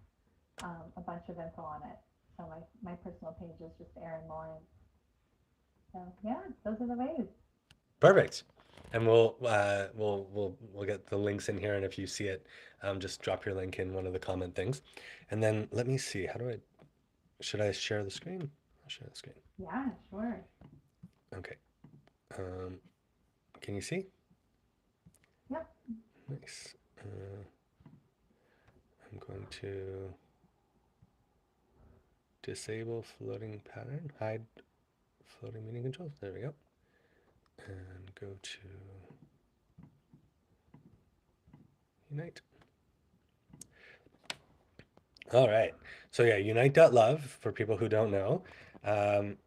a bunch of info on it. So my personal page is just Erin Lawrence. So yeah, those are the ways. Perfect. And we'll get the links in here, and if you see it, just drop your link in one of the comment things. And then let me see. How do I? Should I share the screen? I'll share the screen. Yeah, sure. Okay. Um, can you see? Yep. Nice. I'm going to disable floating pattern, hide floating meaning controls. There we go. And go to Unite. All right. So yeah, unite.love for people who don't know. Um,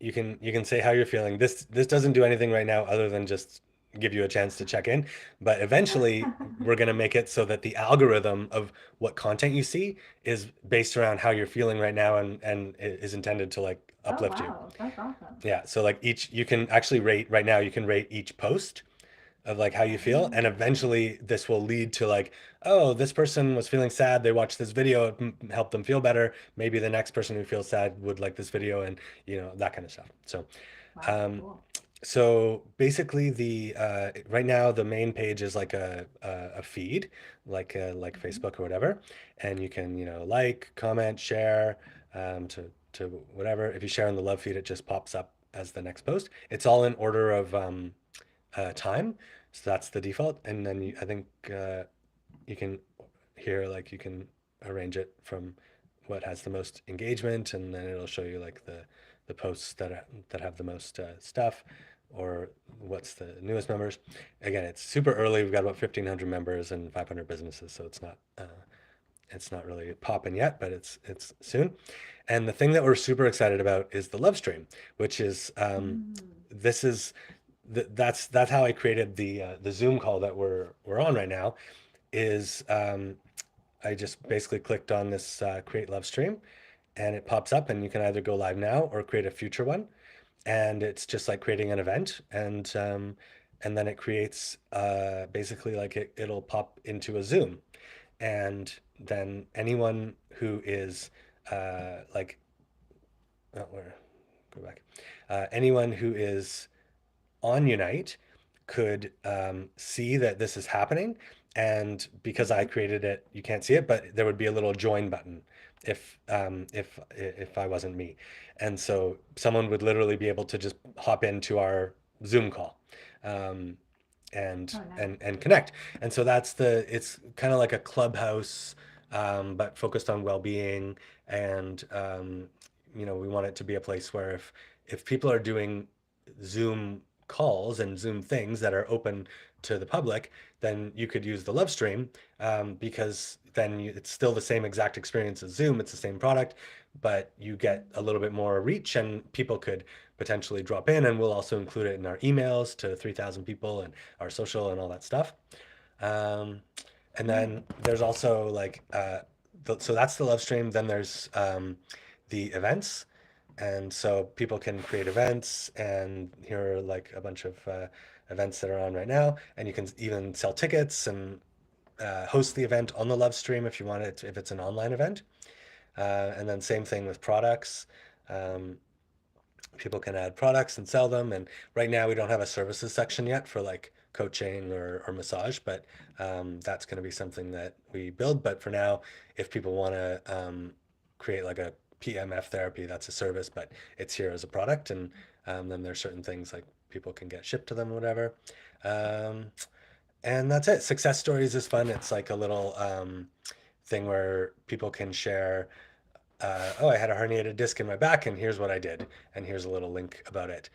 you can say how you're feeling. This doesn't do anything right now other than just give you a chance to check in. But eventually, we're gonna make it so that the algorithm of what content you see is based around how you're feeling right now and is intended to like Oh uplift you. wow, that's awesome. Yeah. So like each you can actually rate right now. You can rate each post of like how you feel, and Oh, eventually this will lead to like, oh, this person was feeling sad, they watched this video, it helped them feel better. Maybe the next person who feels sad would like this video, and that kind of stuff. So wow, um cool. so basically the right now the main page is like a feed, like Hmm. Facebook or whatever, and you can like, comment, share, to whatever. If you share on the love feed, it just pops up as the next post. It's all in order of time. So that's the default, and then I think you can here like you can arrange it from what has the most engagement, and then it'll show you like the posts that have the most stuff, or what's the newest members. Again, it's super early. We've got about 1,500 members and 500 businesses, so it's not really popping yet, but it's soon. And the thing that we're super excited about is the love stream, which is this is that's how I created the Zoom call that we're on right now. Is I just basically clicked on this create love stream, and it pops up, and you can either go live now or create a future one. And it's just like creating an event, and then it creates basically like it'll pop into a Zoom, and then anyone who is like oh, where go back anyone who is on Unite could see that this is happening. And because I created it, you can't see it, but there would be a little join button if I wasn't me. And so someone would literally be able to just hop into our Zoom call. Um, and Oh, nice. and connect. And so it's kind of like a clubhouse, but focused on well-being. And we want it to be a place where if people are doing Zoom calls and Zoom things that are open to the public, then you could use the love stream, because then it's still the same exact experience as Zoom. It's the same product, but you get a little bit more reach, and people could potentially drop in, and we'll also include it in our emails to 3,000 people and our social and all that stuff. Um, and then there's also like, so that's the love stream. Then there's the events. And so people can create events, and here are like a bunch of events that are on right now. And you can even sell tickets and host the event on the love stream if you want it, if it's an online event. And then same thing with products. Um, People can add products and sell them. And right now we don't have a services section yet for like coaching or massage, but that's going to be something that we build. But for now, if people want to create like a PMF therapy, that's a service, but it's here as a product. And then there's certain things like people can get shipped to them, whatever. Um, and that's it. Success stories is fun. It's like a little thing where people can share, oh, I had a herniated disc in my back, and here's what I did, and here's a little link about it.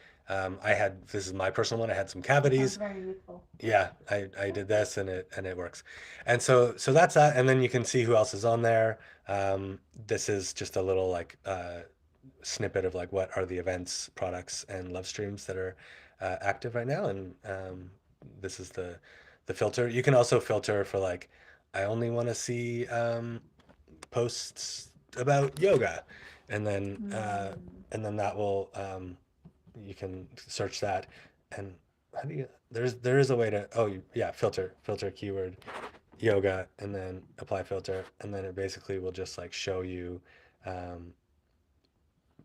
This is my personal one. I had some Sounds cavities. very useful. Yeah, I did this, and it works. And so that's that. And then you can see who else is on there. This is just a little like snippet of like what are the events, products, and love streams that are active right now. And this is the filter. You can also filter for like, I only want to see posts about yoga, and then that will you can search that. And how do you there is a way to, yeah, filter keyword yoga, and then apply filter, and then it basically will just like show you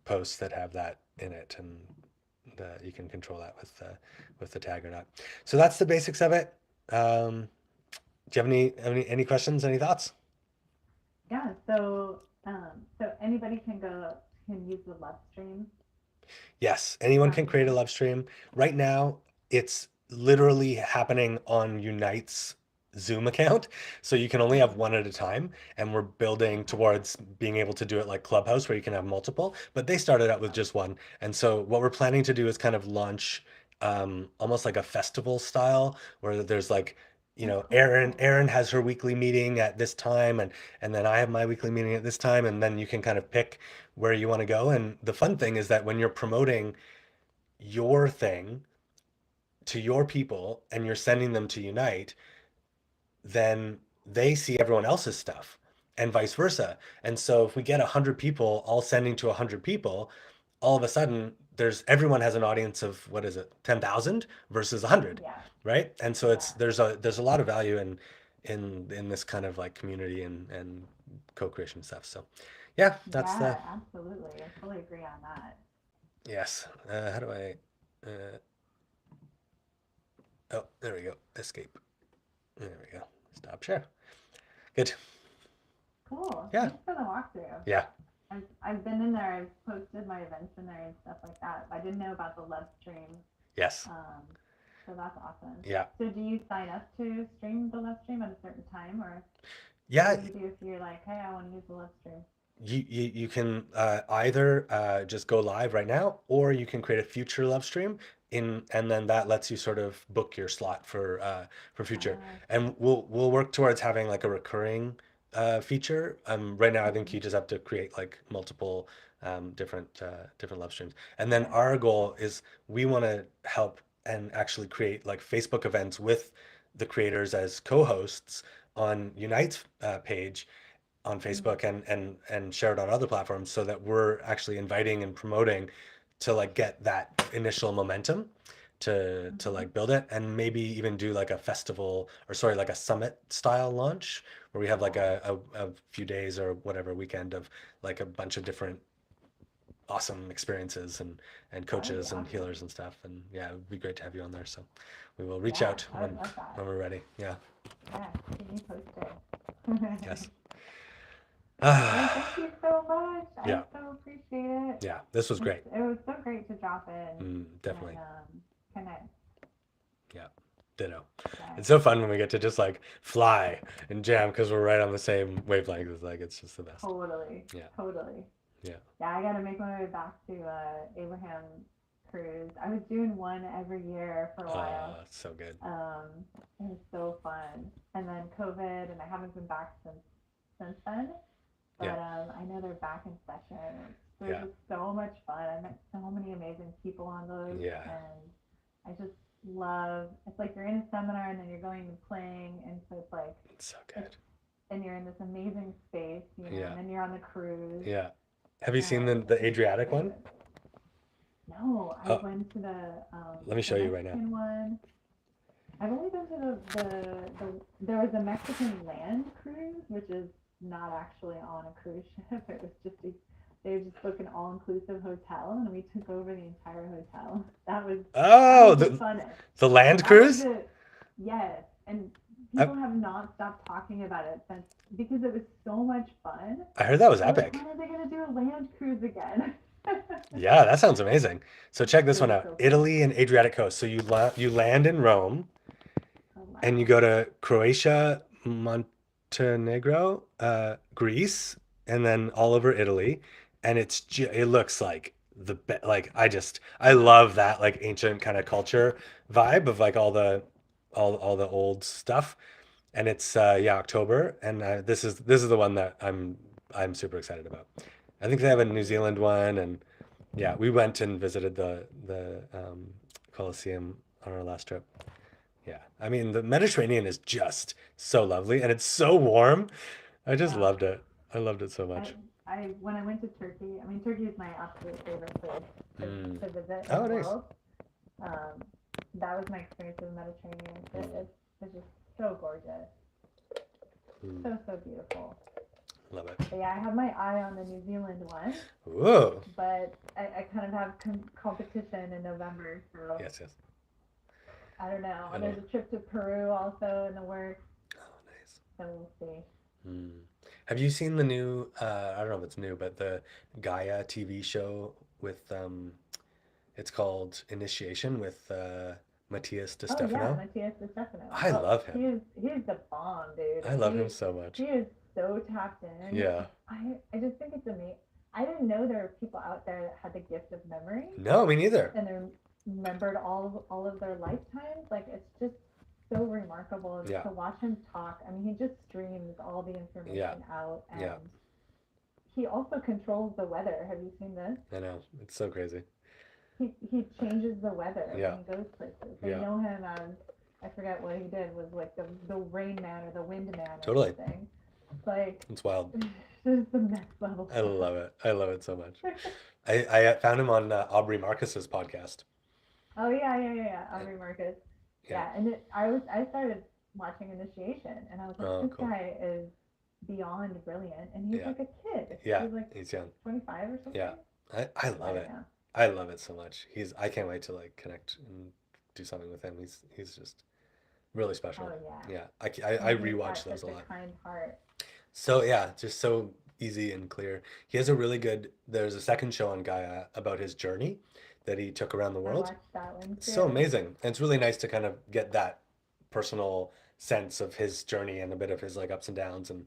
posts that have that in it, and you can control that with the tag or not. So that's the basics of it. Do you have any questions, any thoughts? Yeah, so anybody can use the love stream. Yes, anyone can create a love stream. Right now, it's literally happening on Unite's Zoom account, so you can only have one at a time, and we're building towards being able to do it like Clubhouse, where you can have multiple, but they started out with just one. And so what we're planning to do is kind of launch almost like a festival style, where there's like, Erin has her weekly meeting at this time, and then I have my weekly meeting at this time, and then you can kind of pick where you want to go. And the fun thing is that when you're promoting your thing to your people and you're sending them to Unite, then they see everyone else's stuff, and vice versa. And so if we get 100 people all sending to 100 people, all of a sudden everyone has an audience of, what is it, 10,000 versus 100, Yeah. right? And so there's a lot of value in this kind of like community and co-creation stuff. So yeah, that's Yeah, absolutely. I totally agree on that. yes. How do I oh, there we go. Escape. There we go. Stop share. Good. Cool. Yeah. Thanks for the walkthrough. Yeah. I've been in there. I've posted my events in there and stuff like that. I didn't know about the love stream. Yes. So that's awesome. Yeah. So do you sign up to stream the live stream at a certain time, or Yeah, what do you do if you're like, hey, I want to use the live stream? you can either just go live right now, or you can create a future live stream and then that lets you sort of book your slot for future. Uh, And we'll work towards having like a recurring feature. Right now, I think you just have to create like multiple different live streams. And then okay. our goal is we want to help and actually create like Facebook events with the creators as co-hosts on Unite's page on Mhm. Facebook and share it on other platforms so that we're actually inviting and promoting to like get that initial momentum to Mhm. like build it, and maybe even do like a festival, or sorry, like a summit style launch where we have like Yeah. a few days or whatever weekend of like a bunch of different awesome experiences and That would be coaches and awesome. healers and stuff. And yeah, it would be great to have you on there. So we will reach Yeah, out I would love that. when we're ready. Yeah. Yeah, keep me posted. Yes. Well, thank you so much. Yeah. I so appreciate it. Yeah. This was great. It was so great to drop in Definitely. and connect. Yeah. Ditto. Yeah, It's so fun when we get to just like fly and jam because we're right on the same wavelength. It's like it's just the best. totally. Yeah. Totally. Yeah. Yeah, I gotta make my way back to Abraham cruise. I was doing one every year for a while. So good. It was so fun. And then COVID, and I haven't been back since then. But Yeah. I know they're back in session. They're Yeah. just so much fun. I met so many amazing people on those, Yeah. and I just love. It's like you're in a seminar and then you're going and playing, and so it's like, It's so good. and you're in this amazing space, you know, Yeah. and then you're on the cruise. Yeah. Have you seen the Adriatic one? No, I Oh. went to the Let me show the you right now. Mexican one. I've only been to there was a Mexican land cruise, which is not actually on a cruise ship. It was just they just booked an all-inclusive hotel, and we took over the entire hotel. That was Oh, the the funnest. land That cruise? was yes, and people have not stopped talking about it since, because it was so much fun. I heard that was I was epic. like, when are they gonna do a land cruise again? Yeah, that sounds amazing. So check this It one was out. so fun. Italy and Adriatic coast. So you land in Rome Oh, wow. and you go to Croatia, Montenegro, Greece, and then all over Italy. And it looks like like I love that like ancient kind of culture vibe of like all the old stuff. And it's yeah, October, and this is the one that I'm super excited about. I think they have a New Zealand one, and yeah, we went and visited the Colosseum on our last trip. Yeah, I mean the Mediterranean is just so lovely, and it's so warm. I just Yeah. loved it. I loved it so much. I when I went to Turkey, I mean, Turkey is my absolute favorite place to visit in Oh, the nice. world. That was my experience with the Mediterranean. It's just so gorgeous, so beautiful. Love it. But yeah, I have my eye on the New Zealand one, Whoa. but I kind of have competition in November, so Yes, yes. I don't know. I know. There's a trip to Peru also in the works, Oh, nice. so we'll see. Have you seen the new, I don't know if it's new, but the Gaia TV show with, it's called Initiation with Matthias De Oh yeah, Stefano? Matthias De Stefano. I love him. He's the bomb, dude. I love him so much. He is so tapped in. Yeah. I just think it's amazing. I didn't know there were people out there that had the gift of memory No, me neither. and they remembered all of their lifetimes. Like, it's just so remarkable Yeah. to watch him talk. I mean, he just streams all the information out, and Yeah. he also controls the weather. Have you seen this? I know. It's so crazy. He changes the weather Yeah. when he goes places. They Yeah. know him as, I forget what he did, was like the rain man or the wind man or Totally. something. It's like, It's wild. this is the next level. I love it. I love it so much. I found him on Aubrey Marcus's podcast. Oh yeah, Aubrey Marcus. Yeah. Yeah, and I started watching Initiation, and I was like, Oh, this cool. guy is beyond brilliant, and he's Yeah. like a kid. Yeah, He's like he's young. 25 or something. Yeah. I love it. Yeah. I love it so much. I can't wait to like connect and do something with him. He's just really special. Oh yeah. Yeah. I And he's got rewatch those a such lot. kind heart. So yeah, just so easy and clear. He has a really good, there's a second show on Gaia about his journey that he took around the I world. watched that one So too. amazing. And it's really nice to kind of get that personal sense of his journey and a bit of his like ups and downs, and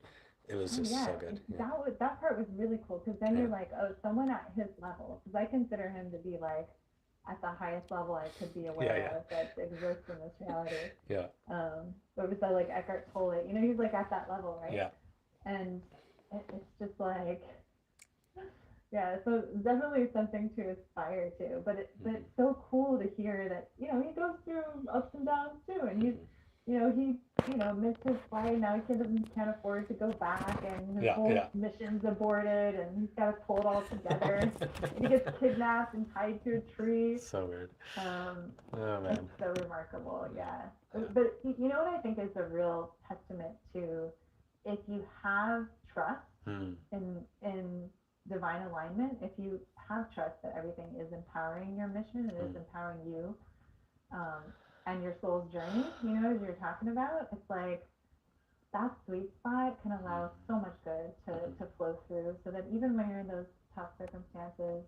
it was Oh just yeah, so good. Yeah. that part was really cool because then Yeah. you're like, oh, someone at his level, because I consider him to be like at the highest level I could be Yeah, aware yeah. of that exists in this reality. Yeah. But besides like Eckhart Tolle, you know, he's like at that level, right? Yeah. And it's just like, yeah, so definitely something to aspire to. But it's so cool to hear that, you know, he goes through ups and downs too, and he's, you know, missed his flight. Now he can't afford to go back, and his Yeah, whole yeah. mission's aborted, and he's got to pull it all together. And he gets kidnapped and tied to a tree. So weird. Um, Oh it's man. so remarkable, yeah. Yeah. But you know what I think is a real testament to, if you have trust Hmm. in divine alignment, if you have trust that everything is empowering your mission and is empowering you, um, and your soul's journey, you know, as you're talking about, it's like that sweet spot can allow so much good to flow through, so that even when you're in those tough circumstances,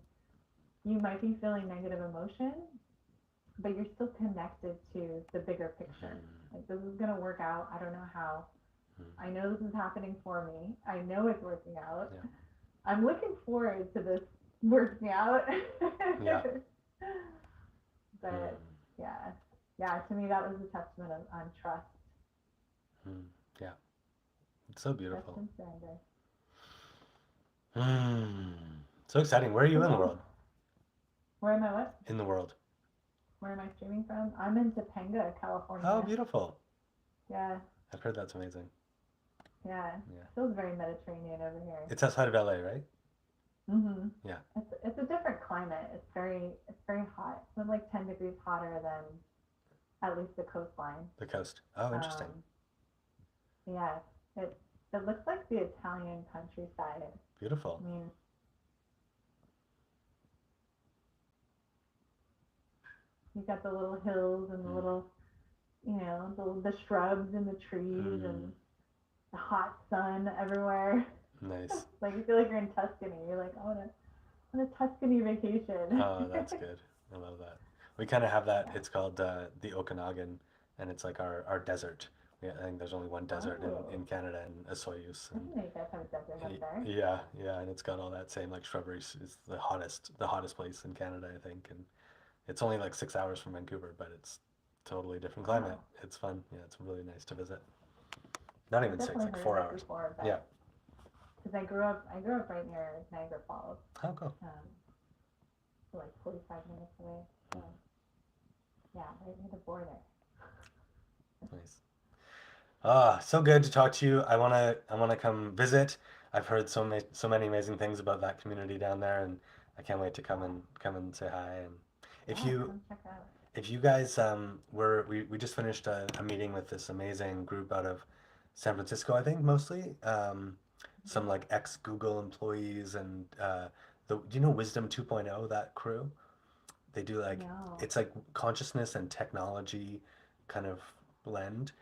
you might be feeling negative emotion, but you're still connected to the bigger picture. Like, this is gonna work out. I don't know how. I know this is happening for me. I know it's working out. Yeah. I'm looking forward to this working out. Yeah. But yeah, to me that was a testament on trust. Yeah. It's so Trust beautiful. and surrender. So exciting. Where are you in the Cool. world? Where am I? What? In the world. Where am I streaming from? I'm in Topanga, California. Oh, beautiful. Yeah, I've heard that's amazing. yeah. Yeah. Feels very Mediterranean over here. It's outside of LA, right? Mhm. Yeah. It's a different climate. It's very hot. It's like 10 degrees hotter than at least the coastline. The coast. Oh, interesting. Yeah, it looks like the Italian countryside. Beautiful. I mean, you got the little hills and the little, you know, the shrubs and the trees and the hot sun everywhere. Nice. Like, you feel like you're in Tuscany. You're like, oh, on a Tuscany vacation. Oh, that's good. I love that. We kind of have that. It's called the Okanagan, and it's like our desert. I think there's only one desert in Canada, and Osoyoos. I didn't know you guys have a desert up there. Yeah, yeah, and it's got all that same like shrubberies. It's the hottest place in Canada, I think, and it's only like 6 hours from Vancouver, but it's totally different climate. Wow. It's fun. Yeah, it's really nice to visit. Not even I've 6, definitely like heard 4 of it hours. before, Yeah. because I grew up right near Niagara Falls, Oh, cool. so like 45 minutes away. So, yeah, right near the border. Nice. Ah, so good to talk to you. I wanna come visit. I've heard so many amazing things about that community down there, and I can't wait to come and say hi. And if Yeah, you come check out. if you guys we just finished a meeting with this amazing group out of San Francisco, I think mostly some like ex Google employees and do you know Wisdom 2.0, that crew? They do like No, it's like consciousness and technology kind of blend.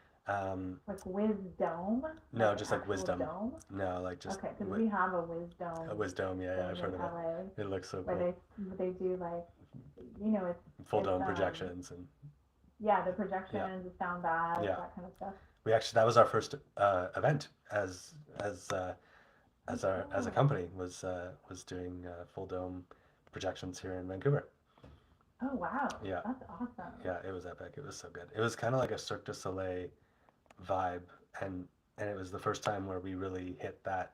like wisdom, No, like just like actual wisdom. dome. No, like just Okay, because we have a wisdom a wisdom. Yeah, yeah, I've thing heard in of it. LA, It looks so where cool. they do like, you know, Full it's dome projections and yeah, the projections, the sound baths, yeah. that kind of stuff. We actually that was our first event as a Oh. company was doing full dome projections here in Vancouver. Oh wow, Yeah. that's awesome. Yeah, it was epic. It was so good. It was kind of like a Cirque du Soleil vibe, and it was the first time where we really hit that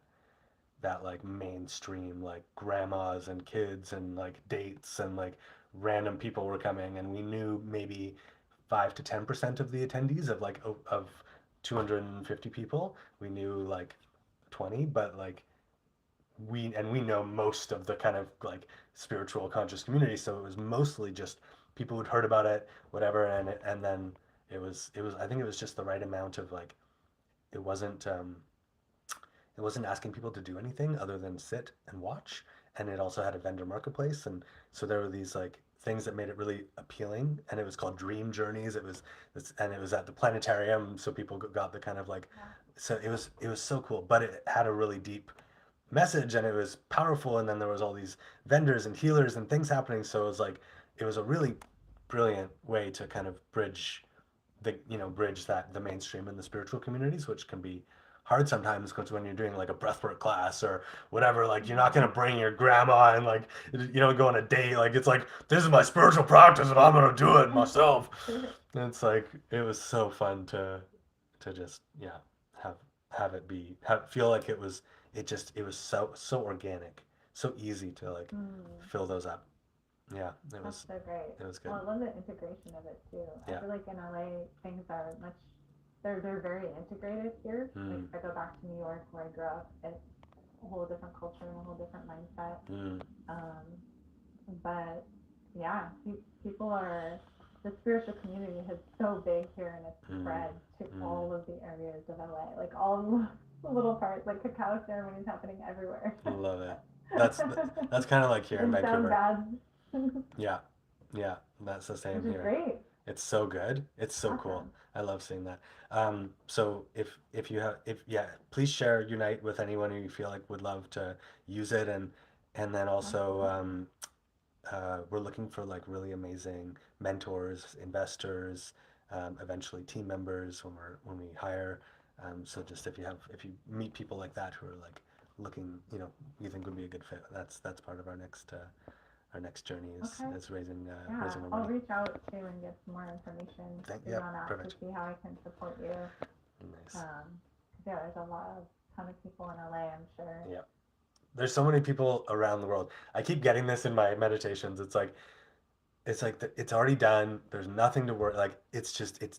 like mainstream, like grandmas and kids and like dates and like random people were coming, and we knew maybe 5 to 10% of the attendees of like of 250 people. We knew like 20, but like we know most of the kind of like spiritual conscious community, so it was mostly just people who'd heard about it, whatever, and then it was I think it was just the right amount of like it wasn't it wasn't asking people to do anything other than sit and watch, and it also had a vendor marketplace, and so there were these like things that made it really appealing, and it was called Dream Journeys. And it was at the planetarium, so people got the kind of like, so it was so cool, but it had a really deep message and it was powerful, and then there was all these vendors and healers and things happening, so it was like it was a really brilliant way to kind of bridge the mainstream and the spiritual communities, which can be hard sometimes because when you're doing like a breathwork class or whatever, like you're not gonna bring your grandma and like go on a date. Like it's like this is my spiritual practice and I'm gonna do it myself. And it's like it was so fun to just have have it be feel like it was so organic, so easy to like fill those up. Yeah, That's so great. it was good. Well, I love the integration of it too. I Yeah. feel like in LA things are they're very integrated here. Like if I go back to New York where I grew up, it's a whole different culture and a whole different mindset. But yeah, people are the spiritual community is so big here and it's spread to all of the areas of LA. Like all the little parts, like cacao ceremonies happening everywhere. Love it. That's kind of like here in Vancouver. Yeah, that's the same Which is here. great. It's so good. It's so cool. Awesome. I love seeing that. So if you have please share Unite with anyone who you feel like would love to use it, and then also we're looking for like really amazing mentors, investors, eventually team members when we hire. So just if you meet people like that who are like looking, you think would be a good fit, that's part of our next journey is raising more I'll money. reach out to and get some more information on that perfect. to see how I can support you. Nice. There's a ton of people in LA, I'm sure. Yeah. There's so many people around the world. I keep getting this in my meditations. It's like it's already done. There's nothing to worry. Like it's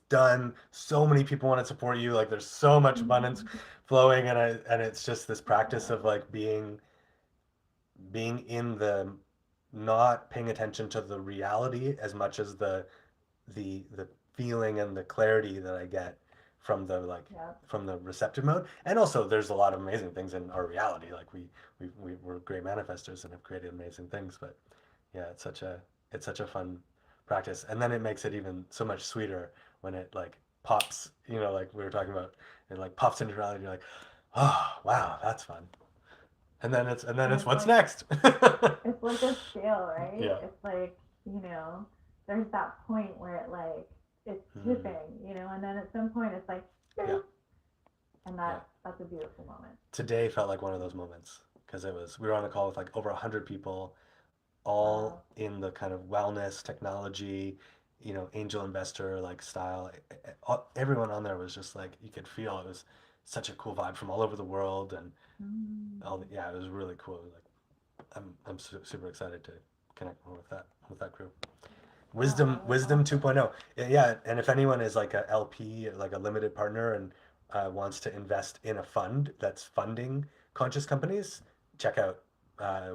done. So many people want to support you. Like there's so much abundance flowing, and it's just this practice of like being in the not paying attention to the reality as much as the feeling and the clarity that I get from the from the receptive mode. And also there's a lot of amazing things in our reality. Like we're great manifestors and have created amazing things, but yeah, it's such a fun practice. And then it makes it even so much sweeter when it like pops, like we were talking about, it like pops into reality. You're like, oh wow, that's fun. And then it's what's like, next? It's like a scale, right? Yeah. It's like, there's that point where it like it's tipping, and then at some point it's like and that's a beautiful moment. Today felt like one of those moments because we were on a call with like over 100 people, all in the kind of wellness, technology, angel investor like style. Everyone on there was just like, you could feel it was such a cool vibe from all over the world, and it was really cool. Like I'm super excited to connect more with that group. Wisdom 2.0. Yeah, and if anyone is like a LP, like a limited partner, and wants to invest in a fund that's funding conscious companies, check out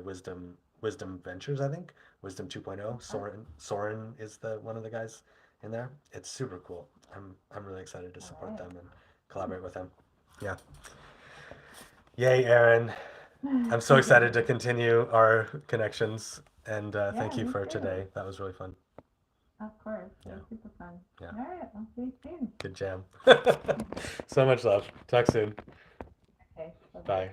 Wisdom Ventures, I think. Wisdom 2.0. Soren is one of the guys in there. It's super cool. I'm really excited to support them and collaborate with them. Yeah. Yay, Erin. I'm so excited to continue our connections, and thank you for today. That was really fun. Of course. It was super fun. Yeah. All right. I'll see you soon. Good jam. So much love. Talk soon. Okay. Bye.